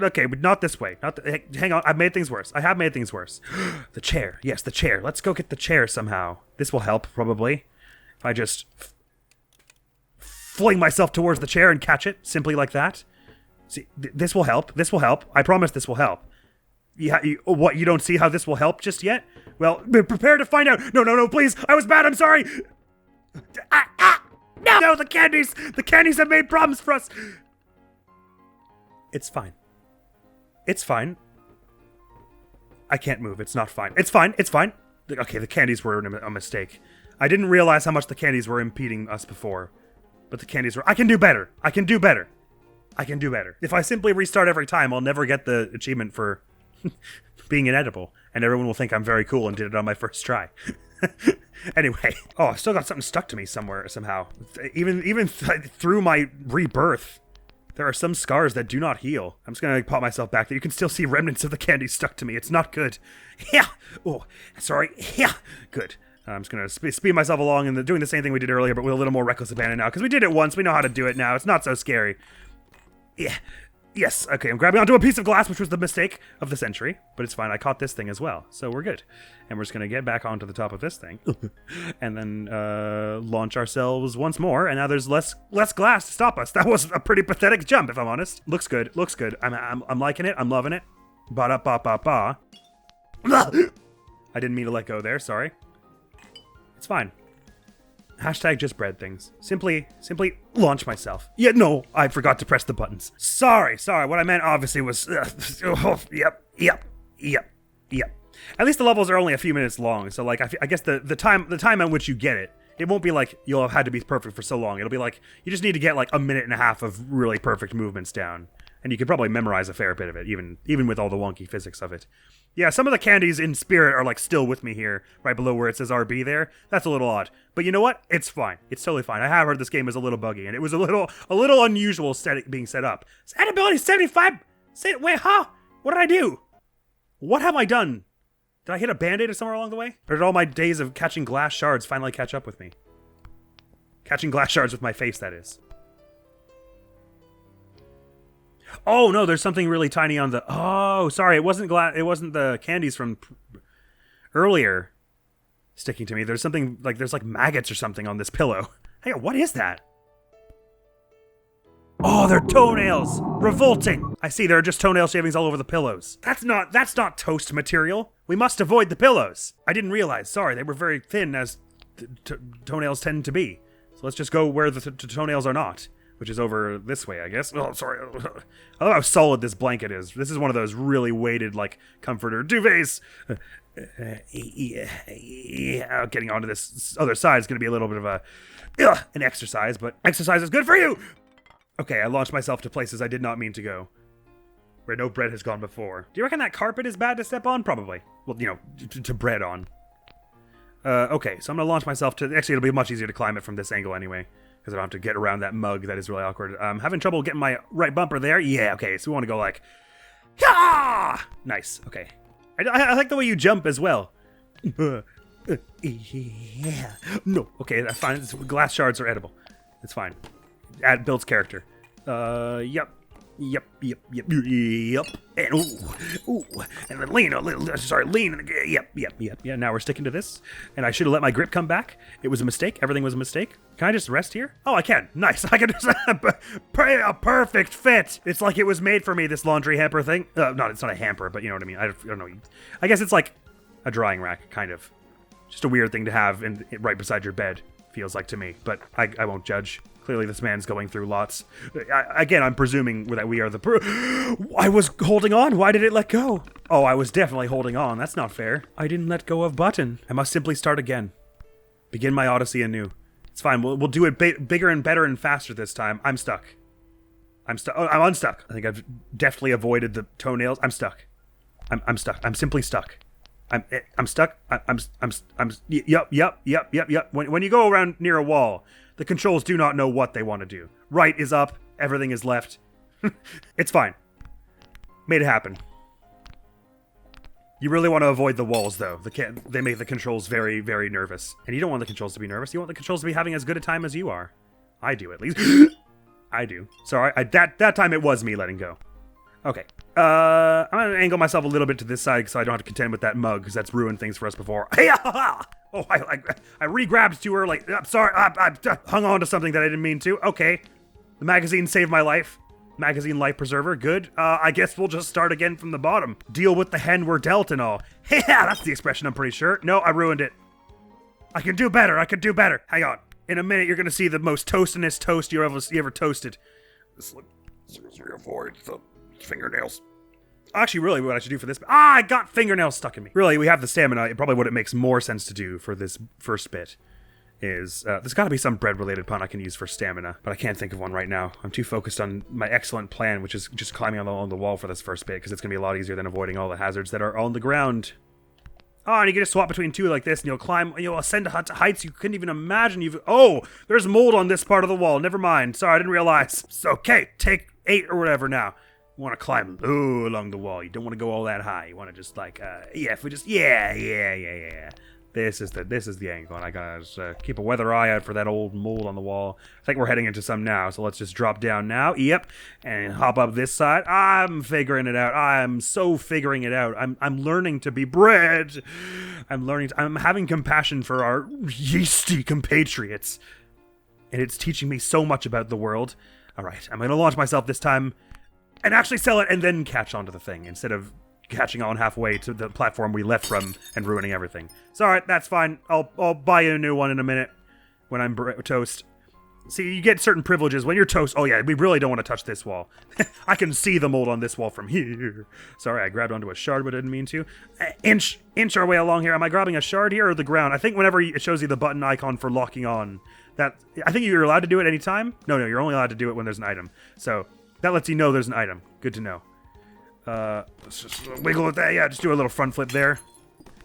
Okay, but not this way. Hang on, I've made things worse. I have made things worse. The chair. Yes, the chair. Let's go get the chair somehow. This will help, probably. If I just fling myself towards the chair and catch it, simply like that. See, this will help. I promise this will help. Yeah, what, you don't see how this will help just yet? Well, prepare to find out. No, please. I was bad, I'm sorry. No, the candies have made problems for us. It's fine. I can't move. It's not fine. It's fine. Okay, the candies were a mistake. I didn't realize how much the candies were impeding us before. But the candies were... I can do better. If I simply restart every time, I'll never get the achievement for being inedible. And everyone will think I'm very cool and did it on my first try. Anyway. Oh, I still got something stuck to me somehow. Even through my rebirth. There are some scars that do not heal. I'm just gonna pop myself back there. You can still see remnants of the candy stuck to me. It's not good. Yeah. Oh, sorry. Yeah. Good. I'm just gonna speed myself along and doing the same thing we did earlier, but with a little more reckless abandon now, because we did it once. We know how to do it now. It's not so scary. Yeah. Yes. Okay, I'm grabbing onto a piece of glass, which was the mistake of the century, but it's fine. I caught this thing as well, so we're good. And we're just gonna get back onto the top of this thing, and then launch ourselves once more. And now there's less glass to stop us. That was a pretty pathetic jump, if I'm honest. Looks good. Looks good. I'm liking it. I'm loving it. Ba da ba ba ba. I didn't mean to let go there. Sorry. It's fine. Hashtag just bread things. Simply launch myself. Yeah, no, I forgot to press the buttons. Sorry. What I meant obviously was, yep. At least the levels are only a few minutes long, so like I guess the time on which you get it, it won't be like you'll have had to be perfect for so long. It'll be like you just need to get like a minute and a half of really perfect movements down, and you could probably memorize a fair bit of it, even with all the wonky physics of it. Yeah, some of the candies in spirit are like still with me here, right below where it says RB there. That's a little odd. But you know what? It's fine. It's totally fine. I have heard this game is a little buggy, and it was a little unusual being set up. Set ability 75. Wait, huh? What did I do? What have I done? Did I hit a band-aid or somewhere along the way? Or did all my days of catching glass shards finally catch up with me? Catching glass shards with my face, that is. Oh no, there's something really tiny on the... Oh, sorry, it wasn't the candies from earlier sticking to me. There's something like there's like maggots or something on this pillow. Hey, what is that? Oh, they're toenails. Revolting. I see there are just toenail shavings all over the pillows. That's not toast material. We must avoid the pillows. I didn't realize. Sorry, they were very thin as toenails tend to be. So let's just go where the toenails are not. Which is over this way, I guess. Oh, sorry. I love how solid this blanket is. This is one of those really weighted, like, comforter duvets. Getting onto this other side is going to be a little bit of an exercise, but exercise is good for you! Okay, I launched myself to places I did not mean to go. Where no bread has gone before. Do you reckon that carpet is bad to step on? Probably. Well, you know, to bread on. Okay, so I'm going to launch myself to... Actually, it'll be much easier to climb it from this angle anyway. Because I don't have to get around that mug that is really awkward. I'm having trouble getting my right bumper there. Yeah, okay, so we want to go like... Yah! Nice, okay. I like the way you jump as well. Yeah. No, okay, that's fine. Glass shards are edible. It's fine. Builds character. Yep. And ooh. And then lean a little. Sorry, lean. Yep. Yeah, now we're sticking to this. And I should have let my grip come back. It was a mistake. Everything was a mistake. Can I just rest here? Oh, I can. Nice. I can just a perfect fit. It's like it was made for me, this laundry hamper thing. No, it's not a hamper, but you know what I mean. I don't know. I guess it's like a drying rack, kind of. Just a weird thing to have right beside your bed, feels like to me. But I won't judge. Clearly, this man's going through lots. Again, I'm presuming that we are I was holding on. Why did it let go? Oh, I was definitely holding on. That's not fair. I didn't let go of button. I must simply start again. Begin my odyssey anew. It's fine. We'll do it bigger and better and faster this time. I'm stuck. I'm unstuck. I think I've deftly avoided the toenails. I'm stuck. I'm stuck. I'm simply stuck. I'm stuck. Yep. When you go around near a wall, the controls do not know what they want to do. Right is up, everything is left. It's fine. Made it happen. You really want to avoid the walls, though. They make the controls very, very nervous. And you don't want the controls to be nervous. You want the controls to be having as good a time as you are. I do, at least. I do. Sorry, that time it was me letting go. Okay. I'm going to angle myself a little bit to this side so I don't have to contend with that mug, because that's ruined things for us before. Oh, I re-grabbed too early. I'm sorry. I hung on to something that I didn't mean to. Okay. The magazine saved my life. Magazine life preserver. Good. I guess we'll just start again from the bottom. Deal with the hand we're dealt and all. Yeah, that's the expression, I'm pretty sure. No, I ruined it. I can do better. Hang on. In a minute, you're going to see the most toastinest toast you ever toasted. This seriously avoids the fingernails. Actually, really, what I should do for this... I got fingernails stuck in me. Really, we have the stamina. Probably what it makes more sense to do for this first bit is... there's got to be some bread-related pun I can use for stamina, but I can't think of one right now. I'm too focused on my excellent plan, which is just climbing along the wall for this first bit, because it's going to be a lot easier than avoiding all the hazards that are on the ground. Oh, and you can just swap between two like this, and you'll ascend to heights you couldn't even imagine Oh, there's mold on this part of the wall. Never mind. Sorry, I didn't realize. It's okay. Take 8 or whatever now. You want to climb low along the wall. You don't want to go all that high. You want to just like, yeah. This is the angle, and I gotta just, keep a weather eye out for that old mold on the wall. I think we're heading into some now, so let's just drop down now. Yep, and hop up this side. I'm figuring it out. I'm so figuring it out. I'm learning to be bread. I'm having compassion for our yeasty compatriots, and it's teaching me so much about the world. All right, I'm gonna launch myself this time, and actually sell it, and then catch onto the thing instead of catching on halfway to the platform we left from and ruining everything. It's alright, that's fine. I'll buy you a new one in a minute when I'm toast. See, you get certain privileges when you're toast. Oh yeah, we really don't want to touch this wall. I can see the mold on this wall from here. Sorry, I grabbed onto a shard, but I didn't mean to. Inch our way along here. Am I grabbing a shard here or the ground? I think whenever it shows you the button icon for locking on, that I think you're allowed to do it anytime. No, you're only allowed to do it when there's an item. So that lets you know there's an item. Good to know. Let's just wiggle with that. Yeah, just do a little front flip there.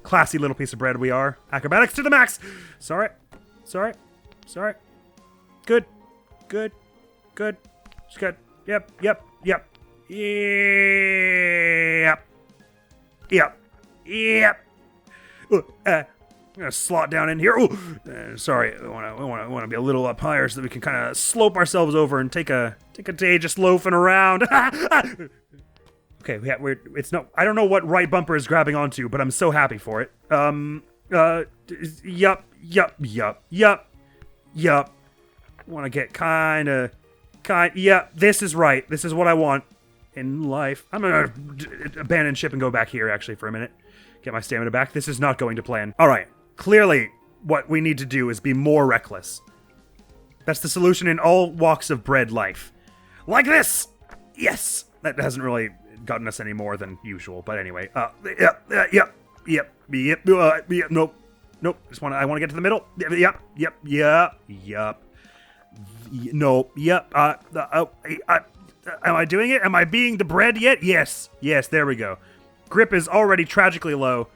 Classy little piece of bread we are. Acrobatics to the max. Sorry. Good. It's good. Yep. I'm gonna slot down in here. Sorry. I want to be a little up higher so that we can kind of slope ourselves over and take a day just loafing around. Okay, it's no. I don't know what right bumper is grabbing onto, but I'm so happy for it. Yup. Want to get Yep. This is right. This is what I want in life. I'm gonna abandon ship and go back here actually for a minute. Get my stamina back. This is not going to plan. All right. Clearly, what we need to do is be more reckless. That's the solution in all walks of bread life. Like this. Yes. That hasn't really gotten us any more than usual, but anyway. Yep. Nope. I want to get to the middle. Yep. No. Yep. Am I doing it? Am I being the bread yet? Yes. There we go. Grip is already tragically low.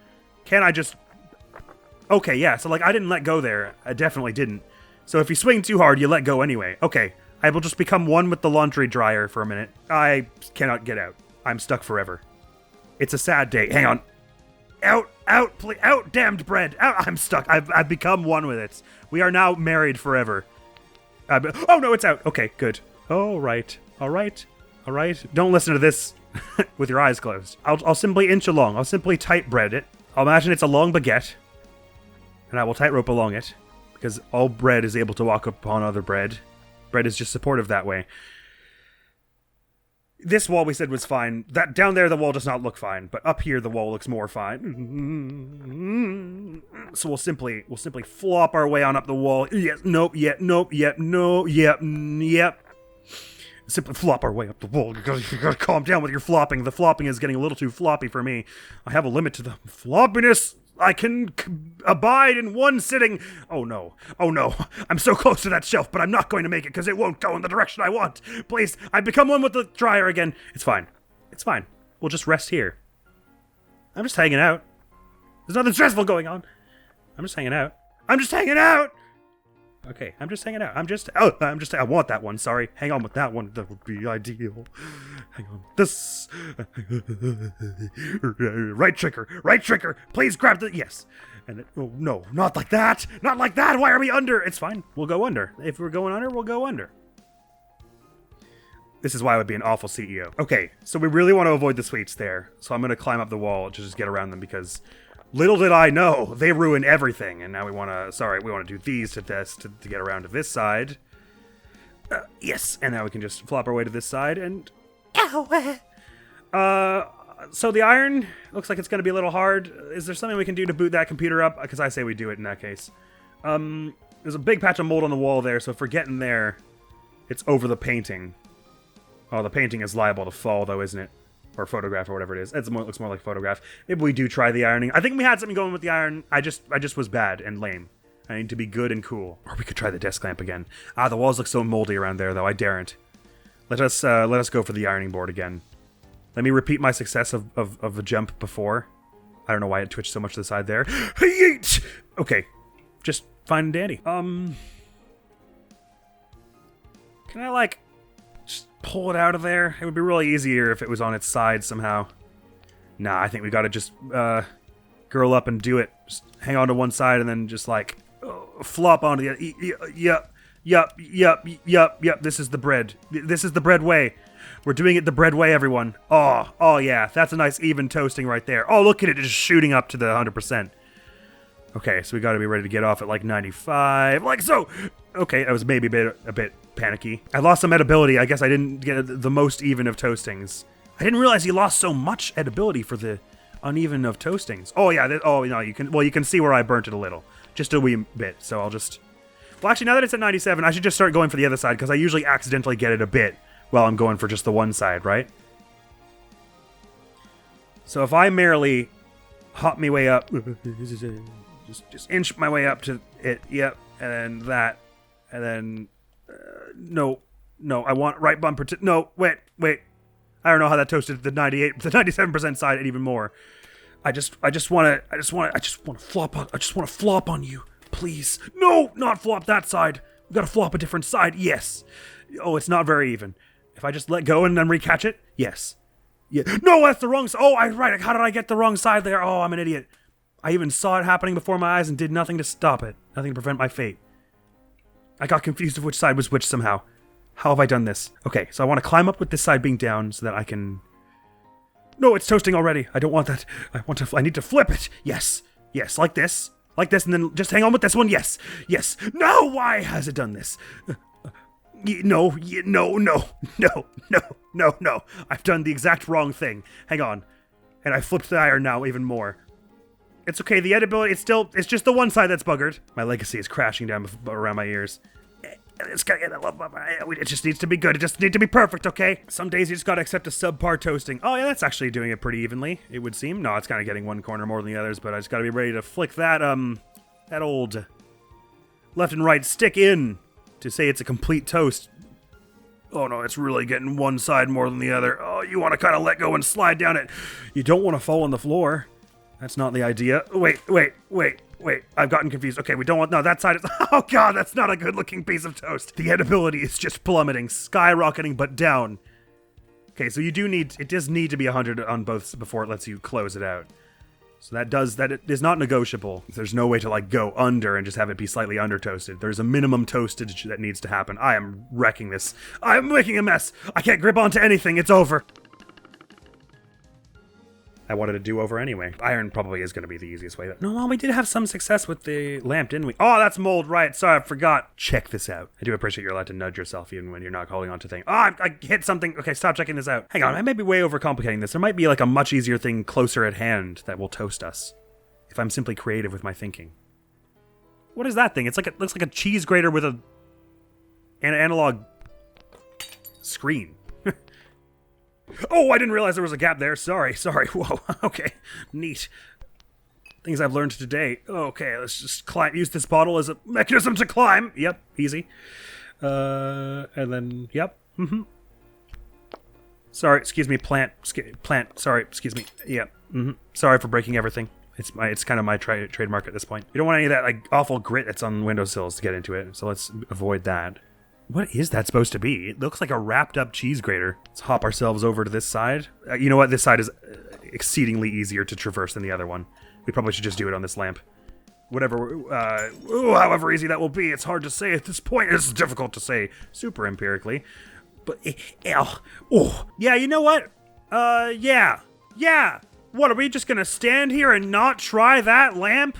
Can I just? Okay. Yeah. So I didn't let go there. I definitely didn't. So if you swing too hard, you let go anyway. Okay. I will just become one with the laundry dryer for a minute. I cannot get out. I'm stuck forever. It's a sad day. Hang on. Out, please. Out, damned bread. Out. I'm stuck. I've become one with it. We are now married forever. Oh, no, it's out. Okay, good. All right. Don't listen to this with your eyes closed. I'll simply inch along. I'll simply tight bread it. I'll imagine it's a long baguette. And I will tightrope along it. Because all bread is able to walk upon other bread. Bread is just supportive that way. This wall we said was fine. That down there the wall does not look fine, but up here the wall looks more fine. So we'll simply flop our way on up the wall. Yes, nope, yep. Simply flop our way up the wall. You gotta calm down with your flopping. The flopping is getting a little too floppy for me. I have a limit to the floppiness. I can abide in one sitting. Oh no. I'm so close to that shelf, but I'm not going to make it because it won't go in the direction I want. Please, I've become one with the dryer again. It's fine. We'll just rest here. I'm just hanging out. There's nothing stressful going on. I'm just hanging out. Okay, I'm just hanging out. I want that one. Sorry. Hang on with that one. That would be ideal. Hang on. This. Right trigger. Please grab the. Yes. And no, not like that. Why are we under? It's fine. We'll go under. If we're going under, we'll go under. This is why I would be an awful CEO. Okay, so we really want to avoid the sweets there. So I'm going to climb up the wall to just get around them because little did I know, they ruin everything. And now we want to do these to get around to this side. Yes, and now we can just flop our way to this side and... Ow! So the iron looks like it's going to be a little hard. Is there something we can do to boot that computer up? Because I say we do it in that case. There's a big patch of mold on the wall there, so if we're getting there, it's over the painting. Oh, the painting is liable to fall, though, isn't it? Or photograph, or whatever it is. It looks more like photograph. Maybe we do try the ironing. I think we had something going with the iron. I just was bad and lame. I need to be good and cool. Or we could try the desk lamp again. The walls look so moldy around there, though. I daren't. Let us go for the ironing board again. Let me repeat my success of the jump before. I don't know why it twitched so much to the side there. Yeet! Okay. Just fine and dandy. Can I, just pull it out of there? It would be really easier if it was on its side somehow. Nah, I think we gotta just, girl up and do it. Just hang on to one side and then just like flop onto the other. Yep. This is the bread. This is the bread way. We're doing it the bread way, everyone. Oh yeah. That's a nice even toasting right there. Oh, look at it just shooting up to the 100%. Okay, so we got to be ready to get off at like 95, like so. Okay, that was maybe a bit panicky. I lost some edibility. I guess I didn't get the most even of toastings. I didn't realize you lost so much edibility for the uneven of toastings. Oh yeah. You can see where I burnt it a little, just a wee bit. So I'll just. Well, actually, now that it's at 97, I should just start going for the other side because I usually accidentally get it a bit while I'm going for just the one side, right? So if I merely hop my way up. Just inch my way up to it, yep, and then that, and then, no, I want right bumper to, no, wait, I don't know how that toasted the 97% side even more. I just want to flop on you, please. No, not flop that side. We gotta flop a different side, yes. Oh, it's not very even. If I just let go and then recatch it, yes. Yeah, no, that's the wrong side. Oh, right, how did I get the wrong side there? Oh, I'm an idiot. I even saw it happening before my eyes and did nothing to stop it. Nothing to prevent my fate. I got confused of which side was which somehow. How have I done this? Okay, so I want to climb up with this side being down so that I can... No, it's toasting already. I don't want that. I need to flip it. Yes, like this. Like this, and then just hang on with this one. Yes. No, why has it done this? No. I've done the exact wrong thing. Hang on. And I flipped the iron now even more. It's okay, the edibility, it's just the one side that's buggered. My legacy is crashing down around my ears. It just needs to be good, it just needs to be perfect, okay? Some days you just gotta accept a subpar toasting. Oh yeah, that's actually doing it pretty evenly, it would seem. No, it's kind of getting one corner more than the others, but I just gotta be ready to flick that old left and right stick in to say it's a complete toast. Oh no, it's really getting one side more than the other. Oh, you want to kind of let go and slide down it. You don't want to fall on the floor. That's not the idea. Wait. I've gotten confused. Okay, we don't want... No, that side is... Oh, God, that's not a good-looking piece of toast. The edibility is just plummeting, skyrocketing, but down. Okay, so it does need to be 100 on both before it lets you close it out. So that is not negotiable. There's no way to, like, go under and just have it be slightly under-toasted. There's a minimum toastage that needs to happen. I am wrecking this. I am making a mess. I can't grip onto anything. It's over. I wanted a do-over anyway. Iron probably is going to be the easiest way. No, well, we did have some success with the lamp, didn't we? Oh, that's mold, right. Sorry, I forgot. Check this out. I do appreciate you're allowed to nudge yourself even when you're not holding on to things. Oh, I hit something. Okay, stop checking this out. Hang on, I may be way overcomplicating this. There might be like a much easier thing closer at hand that will toast us. If I'm simply creative with my thinking. What is that thing? It looks like a cheese grater with an analog screen. Oh, I didn't realize there was a gap there. Sorry. Whoa, okay. Neat. Things I've learned today. Okay, let's just use this bottle as a mechanism to climb. Yep, easy. And then, yep. Sorry, excuse me, plant. Sorry, excuse me. Yep. Sorry for breaking everything. It's kind of my trademark at this point. You don't want any of that like awful grit that's on windowsills to get into it, so let's avoid that. What is that supposed to be? It looks like a wrapped up cheese grater. Let's hop ourselves over to this side. You know what? This side is exceedingly easier to traverse than the other one. We probably should just do it on this lamp. However easy that will be, it's hard to say at this point. It's difficult to say super empirically. But, yeah, you know what? Yeah. What, are we just gonna stand here and not try that lamp?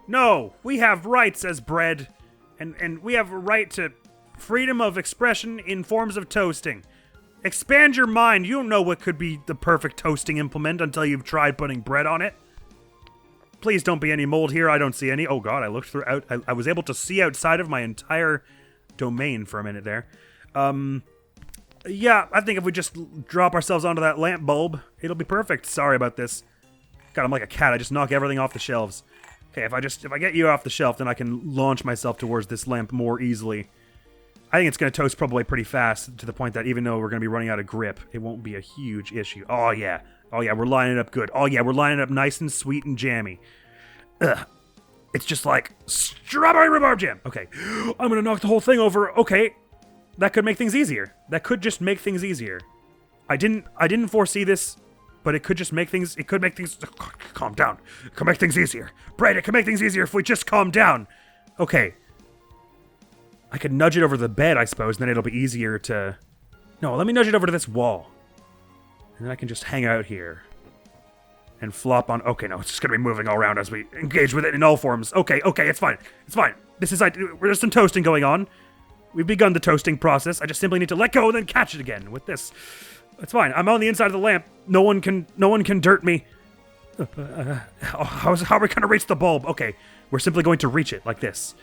No, we have rights as bread. And we have a right to freedom of expression in forms of toasting. Expand your mind. You don't know what could be the perfect toasting implement until you've tried putting bread on it. Please don't be any mold here. I don't see any. Oh God, I looked throughout. I was able to see outside of my entire domain for a minute there. Yeah, I think if we just drop ourselves onto that lamp bulb, it'll be perfect. Sorry about this. God, I'm like a cat. I just knock everything off the shelves. Okay, if I get you off the shelf, then I can launch myself towards this lamp more easily. I think it's going to toast probably pretty fast to the point that even though we're going to be running out of grip, it won't be a huge issue. Oh yeah, we're lining it up good. Oh yeah, we're lining it up nice and sweet and jammy. Ugh. It's just like strawberry rhubarb jam. Okay, I'm going to knock the whole thing over. Okay, that could make things easier. That could just make things easier. I didn't foresee this but it could just make things, calm down. It could make things easier. Brad, it could make things easier if we just calm down. Okay. I could nudge it over the bed, I suppose, and then it'll be easier to... No, let me nudge it over to this wall. And then I can just hang out here. And flop on... Okay, no, it's just gonna be moving all around as we engage with it in all forms. Okay, it's fine. It's fine. There's some toasting going on. We've begun the toasting process. I just simply need to let go and then catch it again with this. It's fine. I'm on the inside of the lamp. No one can dirt me. How are we gonna reach the bulb? Okay, we're simply going to reach it like this.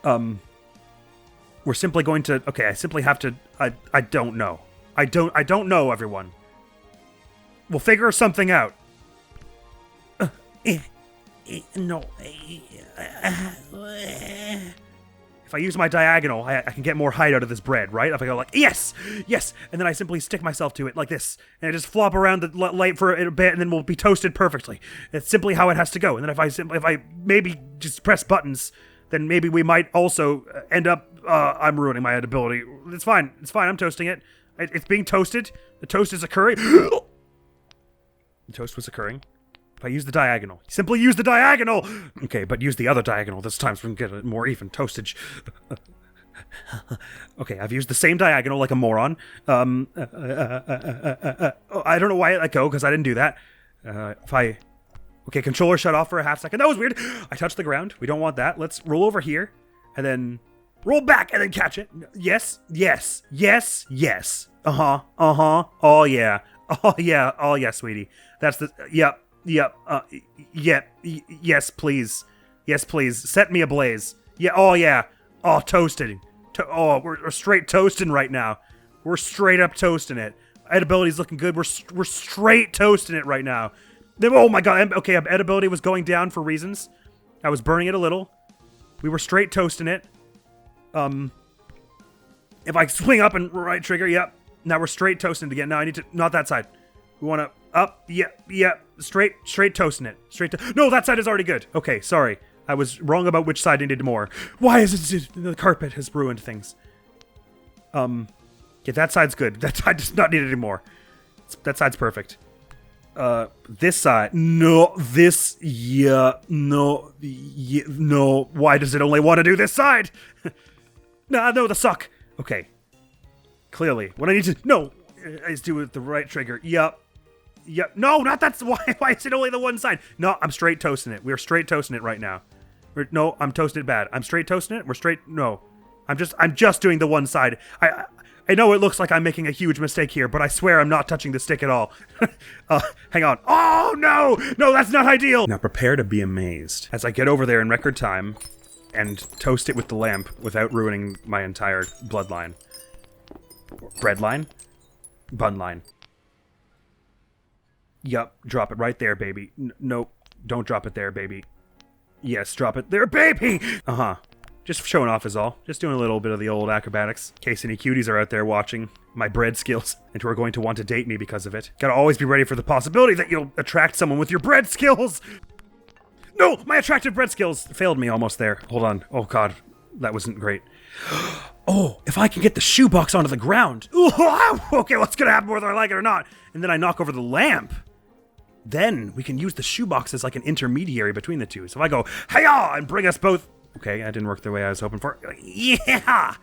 We're simply going to... Okay, I simply have to... I don't know. I don't know, everyone. We'll figure something out. No. If I use my diagonal, I can get more height out of this bread, right? If I go like, yes, and then I simply stick myself to it like this, and I just flop around the light for a bit, and then we'll be toasted perfectly. That's simply how it has to go. And then if I maybe just press buttons, then maybe we might also end up, I'm ruining my ability. It's fine, I'm toasting it. It's being toasted. The toast is occurring. The toast was occurring. If I use the diagonal. Simply use the diagonal! Okay, but use the other diagonal this time so we can get a more even toastage. Okay, I've used the same diagonal like a moron. I don't know why I let go, because I didn't do that. Okay, controller shut off for a half second. That was weird. I touched the ground. We don't want that. Let's roll over here, and then roll back, and then catch it. Yes. Uh-huh. Oh, yeah. Oh, yeah, sweetie. That's the... Yep. Yes, please. Set me ablaze. Yeah, oh, yeah. Oh, toasting. We're straight toasting right now. We're straight up toasting it. Edibility's looking good. We're straight toasting it right now. Oh my god. Okay, edibility was going down for reasons. I was burning it a little. We were straight toasting it. If I swing up and right trigger, yep. Now we're straight toasting it again. Now I need to... Not that side. We want to... Up, yeah, straight toasting it. No, that side is already good. Okay, sorry. I was wrong about which side needed more. Why is it... The carpet has ruined things. Yeah, that side's good. That side does not need it anymore. That side's perfect. This side. No, this... Yeah, no. Why does it only want to do this side? No, the suck. Okay. Clearly. What I need to... No, is do with the right trigger. Yep. No, not that's why is it only the one side? No, I'm straight toasting it. We're straight toasting it right now. No, I'm toasting it bad. I'm straight toasting it. We're straight. No, I'm just doing the one side. I know it looks like I'm making a huge mistake here, but I swear I'm not touching the stick at all. Hang on. Oh no, that's not ideal. Now prepare to be amazed as I get over there in record time and toast it with the lamp without ruining my entire bloodline. Bread line, bun line. Yup, drop it right there, baby. Nope, don't drop it there, baby. Yes, drop it there, baby! Uh-huh. Just showing off is all. Just doing a little bit of the old acrobatics. In case any cuties are out there watching my bread skills and who are going to want to date me because of it. Gotta always be ready for the possibility that you'll attract someone with your bread skills! No! My attractive bread skills failed me almost there. Hold on. Oh god, that wasn't great. Oh, if I can get the shoebox onto the ground. Okay, what's gonna happen whether I like it or not? And then I knock over the lamp. Then we can use the shoebox as like an intermediary between the two. So if I go, hi-ya, and bring us both... Okay, that didn't work the way I was hoping for. Yeah!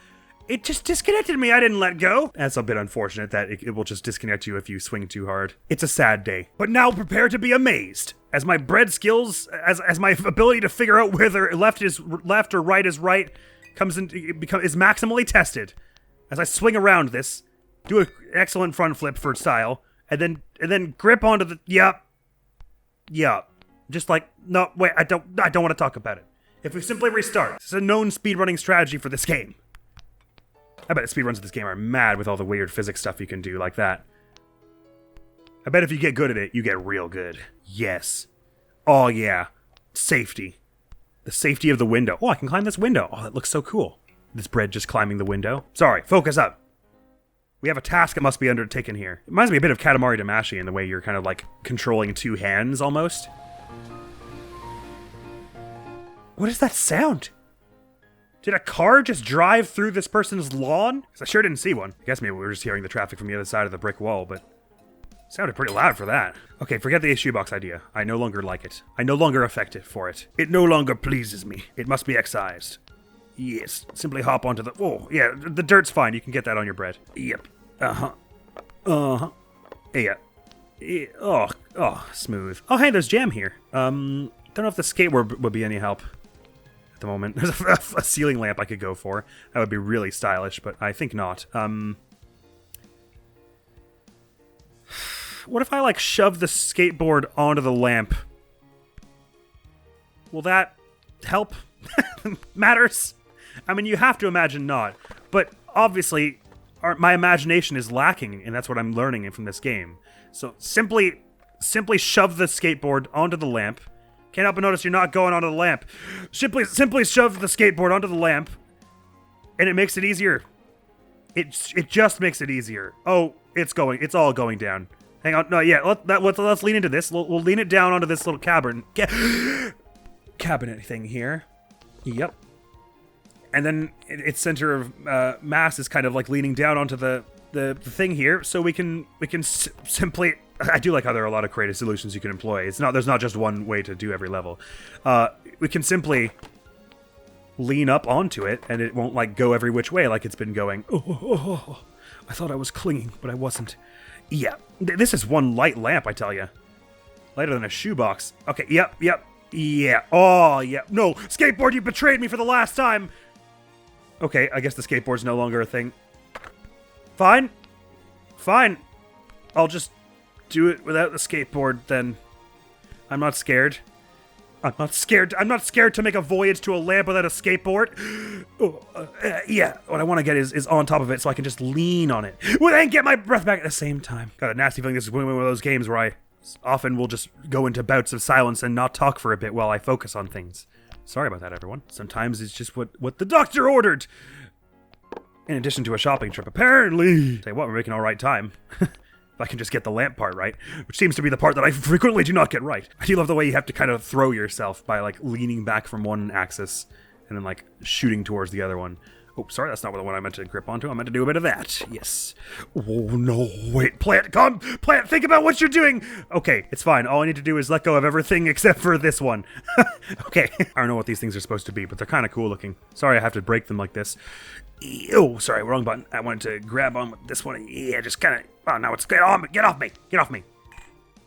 It just disconnected me. I didn't let go. That's a bit unfortunate that it will just disconnect you if you swing too hard. It's a sad day. But now prepare to be amazed. As my bread skills, as my ability to figure out whether left is left or right is right is maximally tested. As I swing around this, do an excellent front flip for style, and then grip onto the... Yep. Just like... No, wait, I don't want to talk about it. If we simply restart. This is a known speedrunning strategy for this game. I bet the speedruns of this game are mad with all the weird physics stuff you can do like that. I bet if you get good at it, you get real good. Yes. Oh yeah. Safety. The safety of the window. Oh, I can climb this window. Oh, that looks so cool. This bread just climbing the window. Sorry, focus up. We have a task that must be undertaken here. It reminds me a bit of Katamari Damacy in the way you're kind of like controlling two hands almost. What is that sound? Did a car just drive through this person's lawn? Because I sure didn't see one. I guess maybe we were just hearing the traffic from the other side of the brick wall, but Sounded pretty loud for that. Okay, forget the shoebox idea. I no longer like it. I no longer effective for it. It no longer pleases me. It must be excised. Yes, simply hop onto the... Oh, yeah, the dirt's fine. You can get that on your bread. Yep. Uh-huh. Uh-huh. Yeah. Oh, smooth. Oh, hey, there's jam here. Don't know if the skateboard would be any help at the moment. There's a ceiling lamp I could go for. That would be really stylish, but I think not. What if I, like, shove the skateboard onto the lamp? Will that help? Matters? I mean, you have to imagine not. But, obviously, my imagination is lacking, and that's what I'm learning from this game. So, simply shove the skateboard onto the lamp. Can't help but notice you're not going onto the lamp. Simply shove the skateboard onto the lamp, and it makes it easier. It just makes it easier. Oh, it's all going down. Hang on, no, yeah, let's lean into this. We'll lean it down onto this little cabinet thing here. Yep. And then its center of mass is kind of like leaning down onto the thing here, so we can simply... I do like how there are a lot of creative solutions you can employ. There's not just one way to do every level. We can simply lean up onto it, and it won't like go every which way like it's been going. Oh, I thought I was clinging, but I wasn't. Yeah, this is one light lamp, I tell you. Lighter than a shoebox. Okay, yep, yeah. Oh, yeah. No, skateboard, you betrayed me for the last time. Okay, I guess the skateboard's no longer a thing. Fine. I'll just do it without the skateboard, then. I'm not scared. I'm not scared to make a voyage to a lamp without a skateboard. Yeah, what I want to get is on top of it so I can just lean on it. Well, and get my breath back at the same time. Got a nasty feeling this is one of those games where I often will just go into bouts of silence and not talk for a bit while I focus on things. Sorry about that, everyone. Sometimes it's just what the doctor ordered. In addition to a shopping trip, apparently. Say what, we're making all right time. If I can just get the lamp part right, which seems to be the part that I frequently do not get right. I do love the way you have to kind of throw yourself by, like, leaning back from one axis and then, like, shooting towards the other one. Oh, sorry, that's not the one I meant to grip onto. I meant to do a bit of that. Yes. Oh, no, wait, Plant, come! Plant, think about what you're doing! Okay, it's fine. All I need to do is let go of everything except for this one. Okay. I don't know what these things are supposed to be, but they're kind of cool looking. Sorry I have to break them like this. Oh, sorry, wrong button. I wanted to grab on with this one. Yeah, just kind of... Oh, now it's... Get off me! Get off me!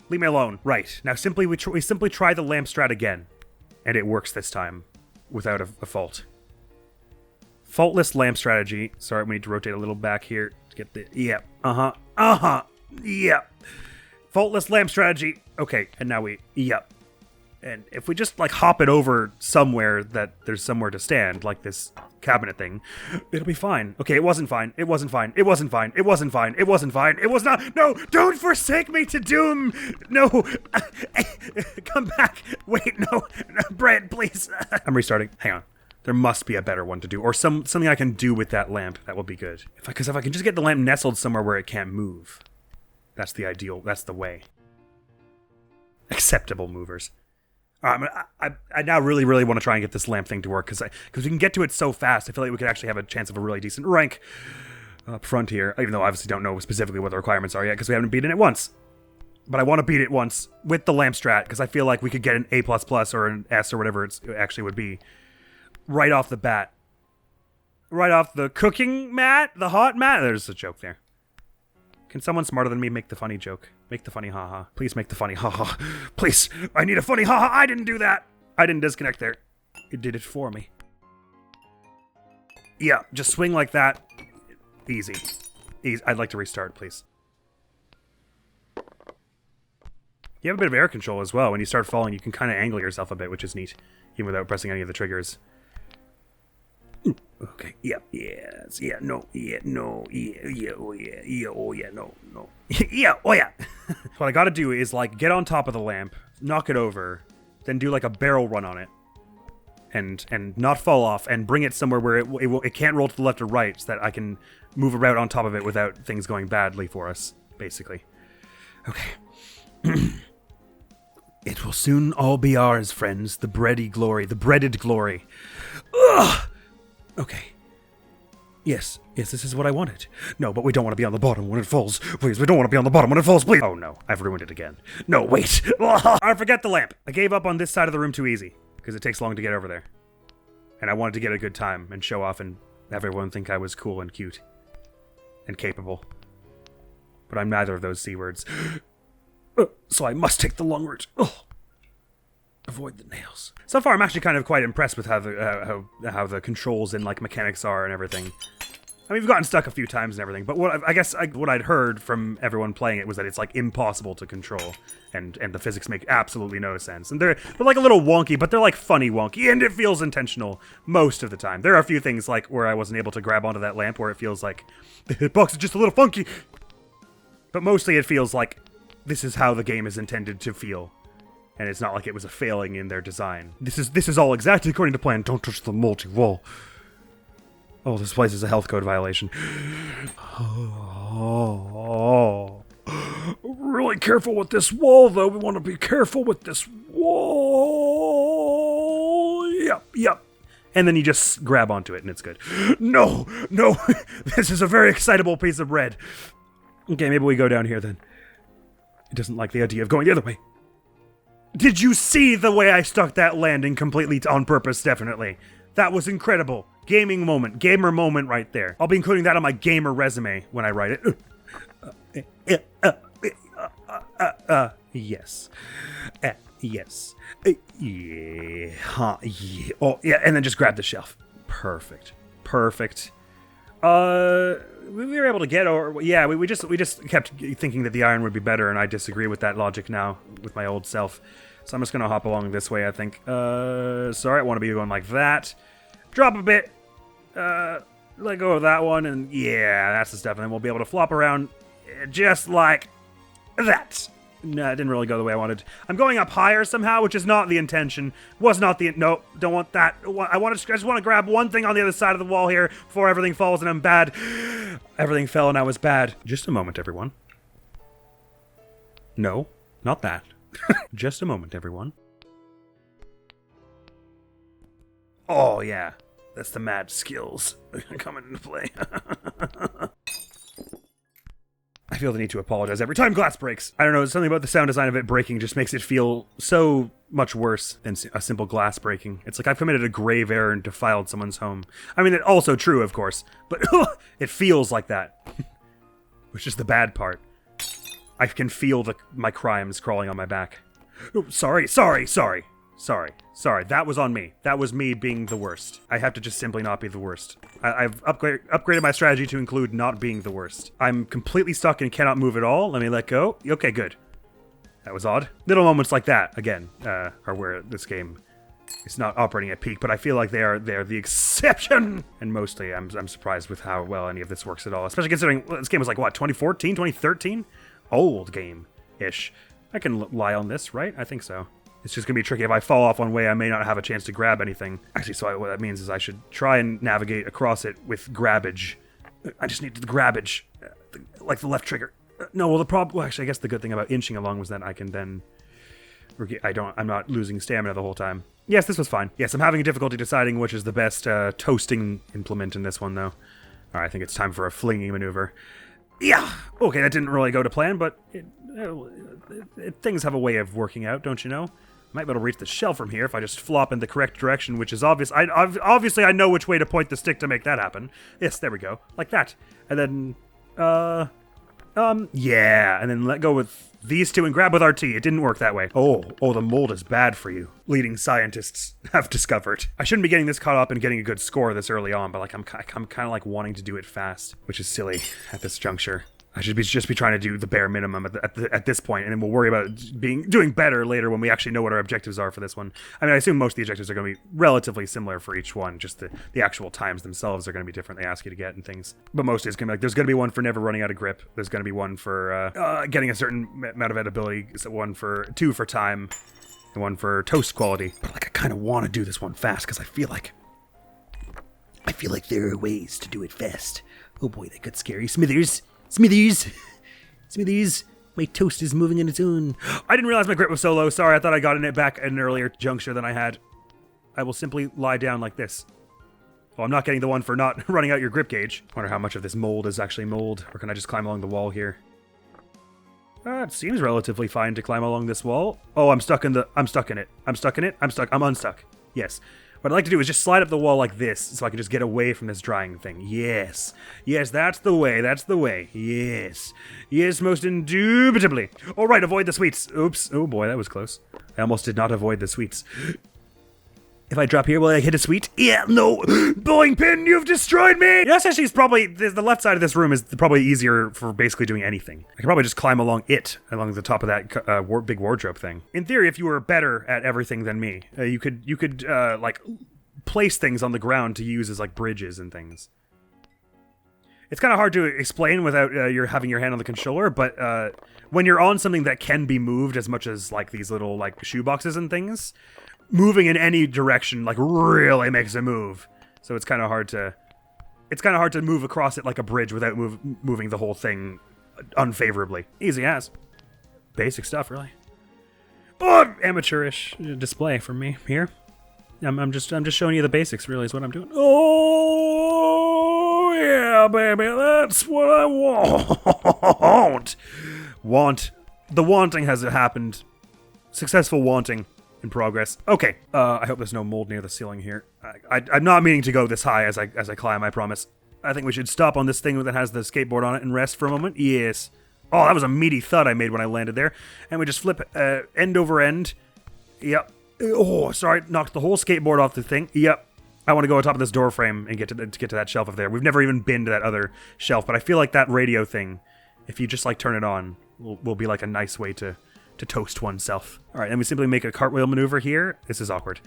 Leave me alone. Right. Now, we simply try the lamp strat again. And it works this time. Without a fault. Faultless lamp strategy. Sorry, we need to rotate a little back here to get the... Yeah. Yeah. Faultless lamp strategy. Okay, and now we... Yep. And if we just, like, hop it over somewhere that there's somewhere to stand, like this cabinet thing, it'll be fine. Okay, it wasn't fine. It wasn't not. No, don't forsake me to doom. No. Come back. Wait, no. Brad, please. I'm restarting. Hang on. There must be a better one to do, or something I can do with that lamp. That will be good. Because if I can just get the lamp nestled somewhere where it can't move, that's the ideal. That's the way. Acceptable movers. I now really want to try and get this lamp thing to work, because we can get to it so fast. I feel like we could actually have a chance of a really decent rank up front here, even though I obviously don't know specifically what the requirements are yet, because we haven't beaten it once. But I want to beat it once with the lamp strat, because I feel like we could get an A++ or an S or whatever it actually would be right off the bat. Right off the cooking mat, the hot mat. There's a joke there. Can someone smarter than me make the funny joke? Make the funny haha. Please make the funny haha. Please, I need a funny haha. I didn't do that. I didn't disconnect there. It did it for me. Yeah, just swing like that. Easy. I'd like to restart, please. You have a bit of air control as well. When you start falling, you can kind of angle yourself a bit, which is neat, even without pressing any of the triggers. Okay, yeah, no, oh yeah, no. Yeah, oh yeah. What I gotta do is, like, get on top of the lamp, knock it over, then do, like, a barrel run on it, and not fall off, and bring it somewhere where it can't roll to the left or right, so that I can move around on top of it without things going badly for us, basically. Okay. It will soon all be ours, friends, the breaded glory. Ugh! Okay. Yes, this is what I wanted. No, but we don't want to be on the bottom when it falls. Please, we don't want to be on the bottom when it falls, please. Oh no, I've ruined it again. No, wait. I forget the lamp. I gave up on this side of the room too easy, because it takes long to get over there. And I wanted to get a good time and show off and have everyone think I was cool and cute. And capable. But I'm neither of those C words. So I must take the long route. Avoid the nails. So far, I'm actually kind of quite impressed with how the controls and like mechanics are and everything. I mean, we've gotten stuck a few times and everything, but what I'd heard from everyone playing it was that it's like impossible to control, and the physics make absolutely no sense. And they're like a little wonky, but they're like funny wonky, and it feels intentional most of the time. There are a few things like where I wasn't able to grab onto that lamp, where it feels like the hitbox is just a little funky. But mostly it feels like this is how the game is intended to feel. And it's not like it was a failing in their design. This is all exactly according to plan. Don't touch the multi-wall. Oh, this place is a health code violation. Really careful with this wall, though. We want to be careful with this wall. Yep. And then you just grab onto it and it's good. No. This is a very excitable piece of bread. Okay, maybe we go down here then. It doesn't like the idea of going the other way. Did you see the way I stuck that landing completely on purpose? Definitely. That was incredible. Gamer moment right there. I'll be including that on my gamer resume when I write it. Yes. Yes. Yeah. Oh, yeah, and then just grab the shelf. Perfect. We were able to get over. Yeah, we just kept thinking that the iron would be better, and I disagree with that logic now with my old self. So I'm just gonna hop along this way, I think. Sorry, I want to be going like that. Drop a bit. Let go of that one, and yeah, that's the stuff. And then we'll be able to flop around just like that. No, it didn't really go the way I wanted. I'm going up higher somehow, which is not the intention. No, don't want that. I just want to grab one thing on the other side of the wall here before everything falls and I'm bad. Everything fell and I was bad. Just a moment, everyone. No, not that. Just a moment, everyone. Oh, yeah. That's the mad skills coming into play. I feel the need to apologize every time glass breaks. I don't know, something about the sound design of it breaking just makes it feel so much worse than a simple glass breaking. It's like I've committed a grave error and defiled someone's home. I mean, it's also true, of course, but it feels like that. Which is the bad part. I can feel my crimes crawling on my back. Oh, sorry. That was on me. That was me being the worst. I have to just simply not be the worst. I've upgraded my strategy to include not being the worst. I'm completely stuck and cannot move at all. Let me let go. Okay, good. That was odd. Little moments like that, again, are where this game is not operating at peak, but I feel like they're the exception. And mostly, I'm surprised with how well any of this works at all, especially considering this game was like, what, 2014, 2013? Old game-ish. I can lie on this, right? I think so. It's just going to be tricky. If I fall off one way, I may not have a chance to grab anything. Actually, so what that means is I should try and navigate across it with grabbage. I just need the grabbage, like the left trigger. No, well, actually, I guess the good thing about inching along was that I can then... I'm not losing stamina the whole time. Yes, this was fine. Yes, I'm having difficulty deciding which is the best toasting implement in this one, though. All right, I think it's time for a flinging maneuver. Yeah! Okay, that didn't really go to plan, but things have a way of working out, don't you know? I might be able to reach the shelf from here if I just flop in the correct direction, which is obvious. Obviously, I know which way to point the stick to make that happen. Yes, there we go. Like that. And then, yeah. And then let go with these two and grab with RT. It didn't work that way. Oh, the mold is bad for you. Leading scientists have discovered. I shouldn't be getting this caught up and getting a good score this early on, but like I'm kind of like wanting to do it fast, which is silly at this juncture. I should just be trying to do the bare minimum at this point, and then we'll worry about doing better later when we actually know what our objectives are for this one. I mean, I assume most of the objectives are going to be relatively similar for each one, just the actual times themselves are going to be different. They ask you to get and things. But mostly it's going to be like, there's going to be one for never running out of grip. There's going to be one for getting a certain amount of edibility, two for time, and one for toast quality. But like, I kind of want to do this one fast because I feel like there are ways to do it fast. Oh boy, that got scary. Smithers, my toast is moving on its own. I didn't realize my grip was so low. Sorry, I thought I got in it back at an earlier juncture than I had. I will simply lie down like this. Well, I'm not getting the one for not running out your grip gauge. Wonder how much of this mold is actually mold, or can I just climb along the wall here? It seems relatively fine to climb along this wall. Oh, I'm stuck in it. I'm unstuck. Yes. What I'd like to do is just slide up the wall like this, so I can just get away from this drying thing. Yes. Yes, that's the way. Yes. Yes, most indubitably. All right, avoid the sweets. Oops. Oh boy, that was close. I almost did not avoid the sweets. If I drop here, will I hit a sweet? Yeah, no. Bowling pin, you've destroyed me! Yes, actually, it's probably, the left side of this room is probably easier for basically doing anything. I can probably just climb along the top of that big wardrobe thing. In theory, if you were better at everything than me, you could like, place things on the ground to use as, like, bridges and things. It's kind of hard to explain without you're having your hand on the controller, but when you're on something that can be moved as much as, like, these little, like, shoe boxes and things, moving in any direction, like, really makes a move. So it's kind of hard to move across it like a bridge without moving the whole thing unfavorably. Easy as. Basic stuff, really. Oh, amateurish display from me here. I'm just showing you the basics, really, is what I'm doing. Oh, yeah, baby, that's what I want. The wanting has happened. Successful wanting. In progress. Okay, I hope there's no mold near the ceiling here. I'm not meaning to go this high as I climb, I promise. I think we should stop on this thing that has the skateboard on it and rest for a moment. Yes. Oh, that was a meaty thud I made when I landed there. And we just flip end over end. Yep. Oh, sorry, knocked the whole skateboard off the thing. Yep. I want to go on top of this door frame and get to that shelf up there. We've never even been to that other shelf, but I feel like that radio thing, if you just like turn it on, will be like a nice way to toast oneself. All right, and we simply make a cartwheel maneuver here. This is awkward.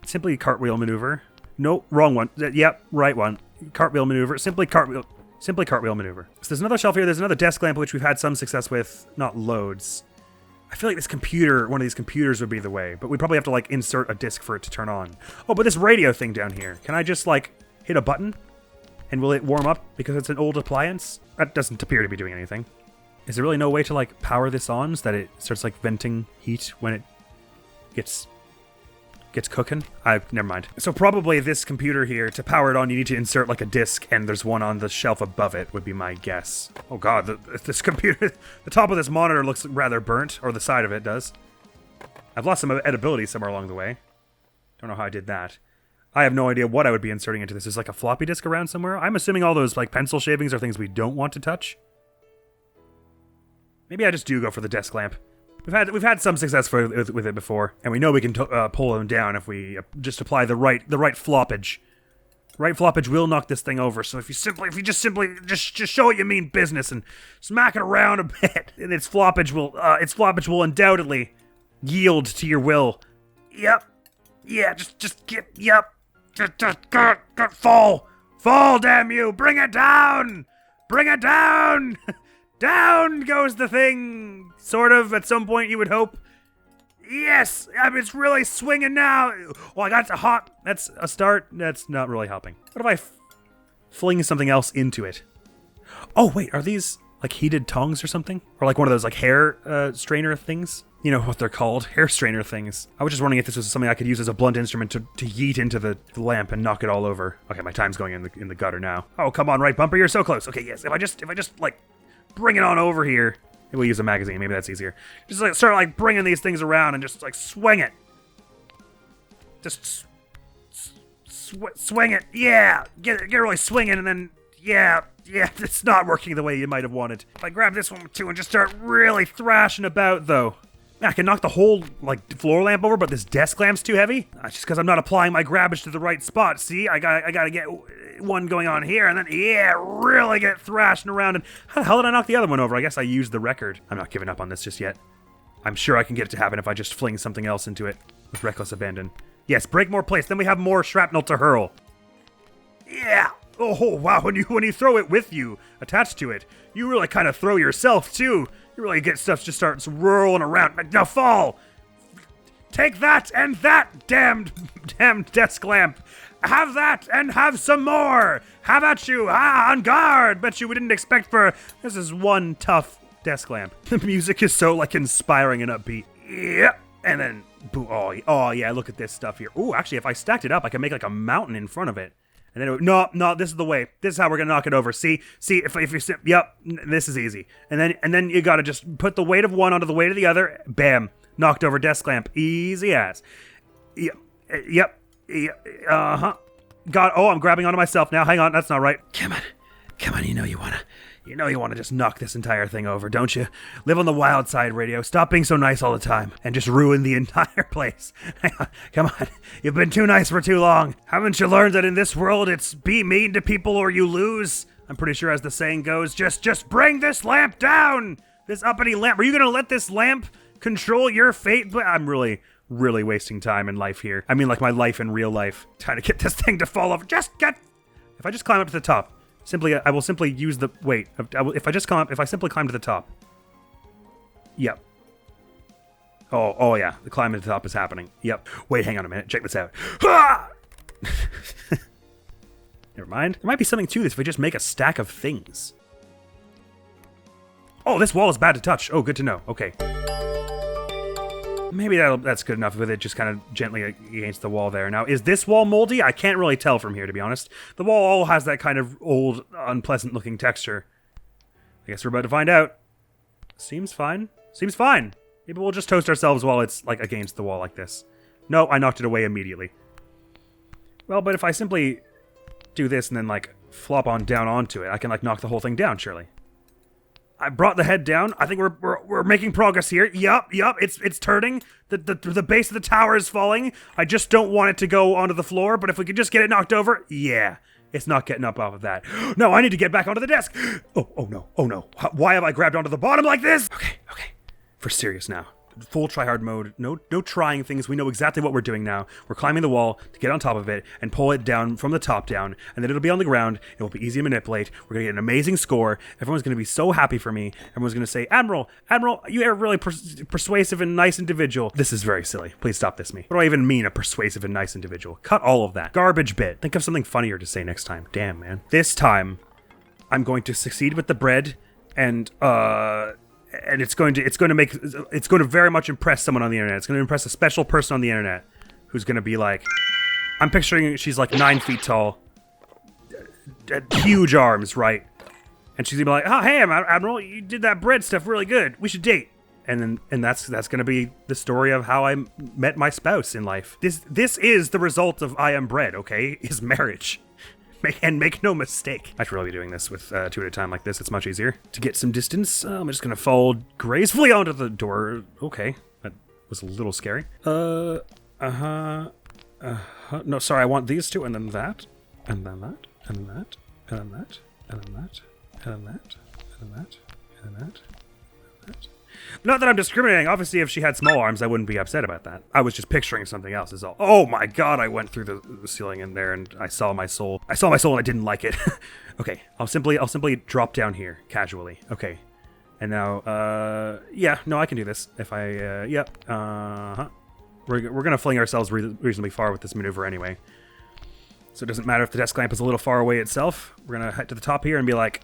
Simply cartwheel maneuver. No, wrong one. Yep, right one. Cartwheel maneuver. Simply cartwheel maneuver. So there's another shelf here. There's another desk lamp, which we've had some success with. Not loads. I feel like one of these computers would be the way, but we probably have to, like, insert a disc for it to turn on. Oh, but this radio thing down here. Can I just, like, hit a button? And will it warm up because it's an old appliance? That doesn't appear to be doing anything. Is there really no way to, like, power this on so that it starts, like, venting heat when it gets cooking? Never mind. So probably this computer here, to power it on, you need to insert, like, a disc, and there's one on the shelf above it, would be my guess. Oh god, this computer, the top of this monitor looks rather burnt, or the side of it does. I've lost some edibility somewhere along the way. Don't know how I did that. I have no idea what I would be inserting into this. Is like a floppy disk around somewhere? I'm assuming all those, like, pencil shavings are things we don't want to touch. Maybe I just do go for the desk lamp. We've had some success with it before, and we know we can pull them down if we just apply the right floppage. Right floppage will knock this thing over. So if you just simply show it you mean business and smack it around a bit, and its floppage will undoubtedly yield to your will. Yep. Yeah. Just get. Yep. Just fall. Damn you! Bring it down. Down goes the thing! Sort of, at some point you would hope. Yes! I mean, it's really swinging now! Oh, I got to hop! That's a start. That's not really helping. What if I fling something else into it? Oh, wait, are these, like, heated tongs or something? Or like one of those, like, hair strainer things? You know what they're called. Hair strainer things. I was just wondering if this was something I could use as a blunt instrument to yeet into the lamp and knock it all over. Okay, my time's going in the gutter now. Oh, come on, right bumper, you're so close. Okay, yes, if I just, like, bring it on over here. Maybe we'll use a magazine. Maybe that's easier. Just like start like bringing these things around and just like swing it. Just swing it. Yeah, get really swinging, and then yeah. It's not working the way you might have wanted. If I grab this one too and just start really thrashing about, though. I can knock the whole, like, floor lamp over, but this desk lamp's too heavy? That's just because I'm not applying my grabbage to the right spot. See? I gotta get one going on here, and then, yeah, really get thrashing around. And how the hell did I knock the other one over? I guess I used the record. I'm not giving up on this just yet. I'm sure I can get it to happen if I just fling something else into it with reckless abandon. Yes, break more plates, then we have more shrapnel to hurl. Yeah! Oh, wow, when you throw it with you, attached to it, you really kind of throw yourself, too. You really get stuff just starts rolling around. Now fall! Take that and that, damned desk lamp. Have that and have some more. How about you? On guard. Bet you we didn't expect for... This is one tough desk lamp. The music is so, like, inspiring and upbeat. Yep. And then Boom. Oh, yeah, look at this stuff here. Ooh, actually, if I stacked it up, I can make like a mountain in front of it. And then no, this is the way. This is how we're gonna knock it over. See, if you yep, this is easy. And then you gotta just put the weight of one onto the weight of the other. Bam, knocked over desk lamp. Easy as. Yep. God, I'm grabbing onto myself now. Hang on, that's not right. Come on. You know you wanna just knock this entire thing over, don't you? Live on the wild side, radio. Stop being so nice all the time and just ruin the entire place. Come on. You've been too nice for too long. Haven't you learned that in this world it's be mean to people or you lose? I'm pretty sure as the saying goes, just bring this lamp down! This uppity lamp. Are you gonna let this lamp control your fate? But I'm really wasting time in life here. I mean, like my life in real life. Trying to get this thing to fall off. If I just climb up to the top. I will simply use the wait. If I simply climb to the top. Yep. Oh yeah, the climb to the top is happening. Yep. Wait, hang on a minute. Check this out. Never mind. There might be something to this if we just make a stack of things. Oh, this wall is bad to touch. Oh, good to know. Okay. Maybe that's good enough with it just kind of gently against the wall there. Now, is this wall moldy? I can't really tell from here, to be honest. The wall all has that kind of old, unpleasant-looking texture. I guess we're about to find out. Seems fine. Maybe we'll just toast ourselves while it's, like, against the wall like this. No, I knocked it away immediately. Well, but if I simply do this and then, like, flop down onto it, I can, like, knock the whole thing down, surely. I brought the head down. I think we're making progress here. Yup. It's turning. The base of the tower is falling. I just don't want it to go onto the floor. But if we could just get it knocked over, yeah, it's not getting up off of that. No, I need to get back onto the desk. Oh no. Why have I grabbed onto the bottom like this? Okay. For serious now. Full try-hard mode. No trying things. We know exactly what we're doing now. We're climbing the wall to get on top of it and pull it down from the top down, and then it'll be on the ground. It will be easy to manipulate. We're going to get an amazing score. Everyone's going to be so happy for me. Everyone's going to say, Admiral, you are a really persuasive and nice individual. This is very silly. Please stop this me. What do I even mean, a persuasive and nice individual? Cut all of that. Garbage bit. Think of something funnier to say next time. Damn, man. This time, I'm going to succeed with the bread, and it's going to very much impress someone on the internet. It's going to impress a special person on the internet who's going to be like, I'm picturing she's like 9 feet tall, huge arms, right? And she's gonna be like, oh, hey, Admiral, you did that bread stuff really good. We should date. And that's going to be the story of how I met my spouse in life. This is the result of I Am Bread, okay? Is marriage. Make no mistake. I should really be doing this with 2 at a time like this. It's much easier. To get some distance, I'm just going to fall gracefully onto the door. Okay, that was a little scary. No, sorry, I want these two, and then that, and then that, and then that, and then that, and then that, and then that, and then that, and then that. Not that I'm discriminating. Obviously, if she had small arms, I wouldn't be upset about that. I was just picturing something else is all. Oh my god, I went through the ceiling in there and I saw my soul. I saw my soul and I didn't like it. Okay, I'll simply drop down here, casually. Okay. And now, yeah, no, I can do this. If I, yep, We're gonna fling ourselves reasonably far with this maneuver anyway. So it doesn't matter if the desk lamp is a little far away itself. We're gonna head to the top here and be like,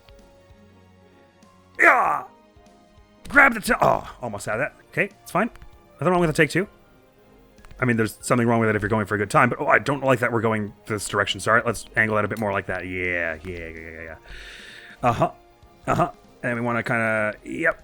yeah! Grab the almost had that. Okay, it's fine. Nothing wrong with the take 2. I mean, there's something wrong with it if you're going for a good time, but I don't like that we're going this direction. Sorry, let's angle that a bit more like that. Yeah. And we want to kind of, yep.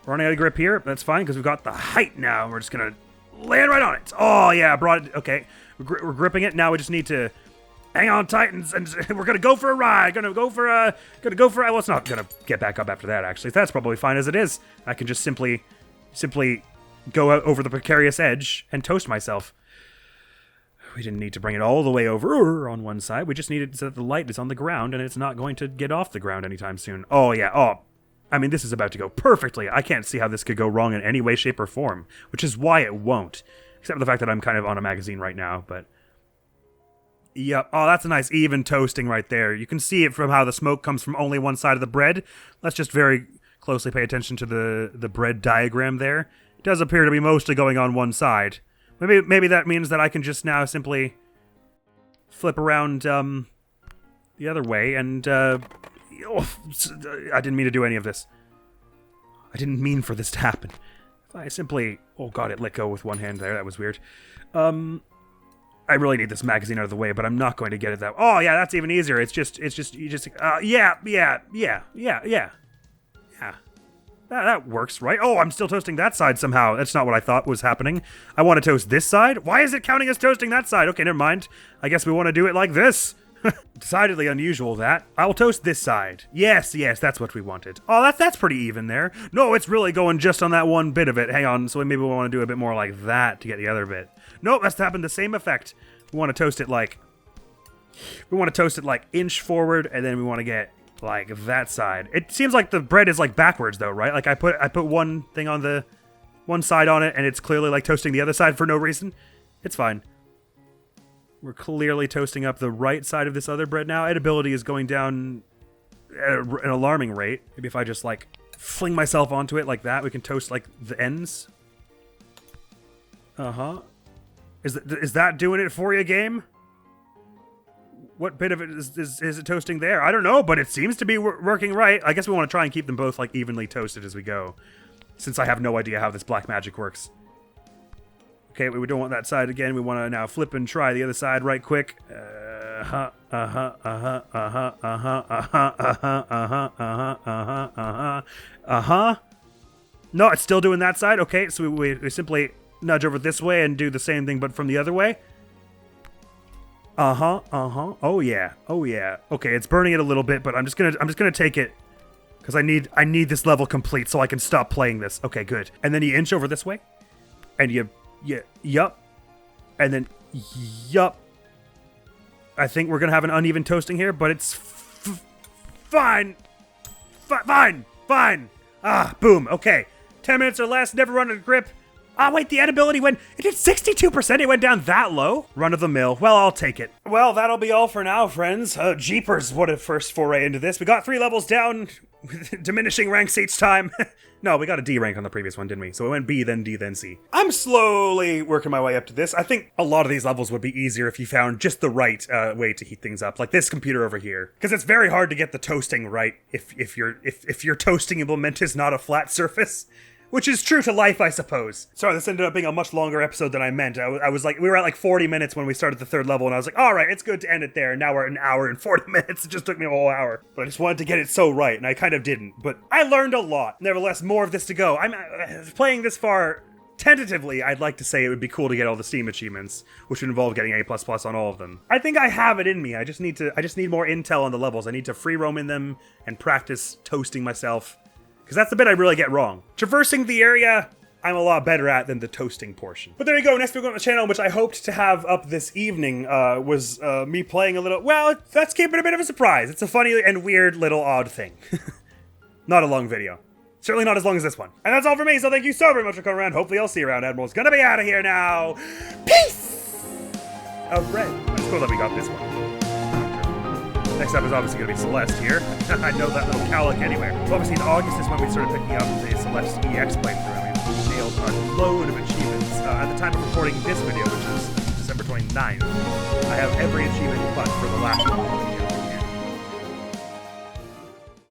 Running out of grip here. That's fine, because we've got the height now. We're just going to land right on it. Oh, yeah, I brought it. Okay. We're gripping it. Now we just need to hang on tight and we're going to go for a ride. Well, it's not going to get back up after that, actually. That's probably fine as it is. I can just simply go out over the precarious edge and toast myself. We didn't need to bring it all the way over on one side. We just needed so that the light is on the ground and it's not going to get off the ground anytime soon. Oh, yeah. Oh, I mean, this is about to go perfectly. I can't see how this could go wrong in any way, shape, or form, which is why it won't. Except for the fact that I'm kind of on a magazine right now, but... Yep. Oh, that's a nice even toasting right there. You can see it from how the smoke comes from only one side of the bread. Let's just very closely pay attention to the bread diagram there. It does appear to be mostly going on one side. Maybe that means that I can just now simply flip around the other way and I didn't mean to do any of this. I didn't mean for this to happen. I simply... Oh god, it let go with one hand there. That was weird. I really need this magazine out of the way, but I'm not going to get it that... Oh, yeah, that's even easier. It's just... Yeah. That works, right? Oh, I'm still toasting that side somehow. That's not what I thought was happening. I want to toast this side? Why is it counting as toasting that side? Okay, never mind. I guess we want to do it like this. Decidedly unusual, that. I'll toast this side. Yes, that's what we wanted. Oh, that's pretty even there. No, it's really going just on that one bit of it. Hang on, so maybe we want to do a bit more like that to get the other bit. Nope, that's happened the same effect. We want to toast it like... inch forward, and then we want to get like that side. It seems like the bread is like backwards though, right? Like I put one thing on the one side on it, and it's clearly like toasting the other side for no reason. It's fine. We're clearly toasting up the right side of this other bread now. Edibility is going down at an alarming rate. Maybe if I just like fling myself onto it like that, we can toast like the ends. Is that doing it for you, game? What bit of it is it toasting there? I don't know, but it seems to be working right. I guess we want to try and keep them both like evenly toasted as we go, since I have no idea how this black magic works. Okay, we don't want that side again. We want to now flip and try the other side right quick. No, it's still doing that side. Okay, so we simply nudge over this way and do the same thing, but from the other way. Oh yeah. Okay, it's burning it a little bit, but I'm just gonna take it because I need this level complete so I can stop playing this. Okay, good. And then you inch over this way, and yup, and then yup. I think we're gonna have an uneven toasting here, but it's fine. Boom. Okay, 10 minutes or less. Never run out of grip. Ah, wait, the edibility went... It did 62%? It went down that low? Run of the mill. Well, I'll take it. Well, that'll be all for now, friends. Jeepers, what a first foray into this. We got 3 levels down, with diminishing ranks each time. No, we got a D rank on the previous one, didn't we? So it went B, then D, then C. I'm slowly working my way up to this. I think a lot of these levels would be easier if you found just the right way to heat things up, like this computer over here. Because it's very hard to get the toasting right if your toasting implement is not a flat surface. Which is true to life, I suppose. Sorry, this ended up being a much longer episode than I meant. I was like, we were at like 40 minutes when we started the 3rd level, and I was like, all right, it's good to end it there. And now we're at an hour and 40 minutes. It just took me a whole hour. But I just wanted to get it so right, and I kind of didn't. But I learned a lot. Nevertheless, more of this to go. I'm playing this far. Tentatively, I'd like to say it would be cool to get all the Steam achievements, which would involve getting A++ on all of them. I think I have it in me. I just need more intel on the levels. I need to free roam in them and practice toasting myself. Because that's the bit I really get wrong. Traversing the area, I'm a lot better at than the toasting portion. But there you go, next week on the channel, which I hoped to have up this evening, was me playing a little... Well, let's keep it a bit of a surprise. It's a funny and weird little odd thing. Not a long video. Certainly not as long as this one. And that's all for me, so thank you so very much for coming around. Hopefully I'll see you around. Admiral's gonna be out of here now. Peace! Of red. That's cool that we got this one. Next up is obviously going to be Celeste here. I know that little cowlick anywhere. So obviously in August is when we started picking up the Celeste EX playthrough. We've nailed a load of achievements. At the time of recording this video, which is December 29th, I have every achievement but for the last one.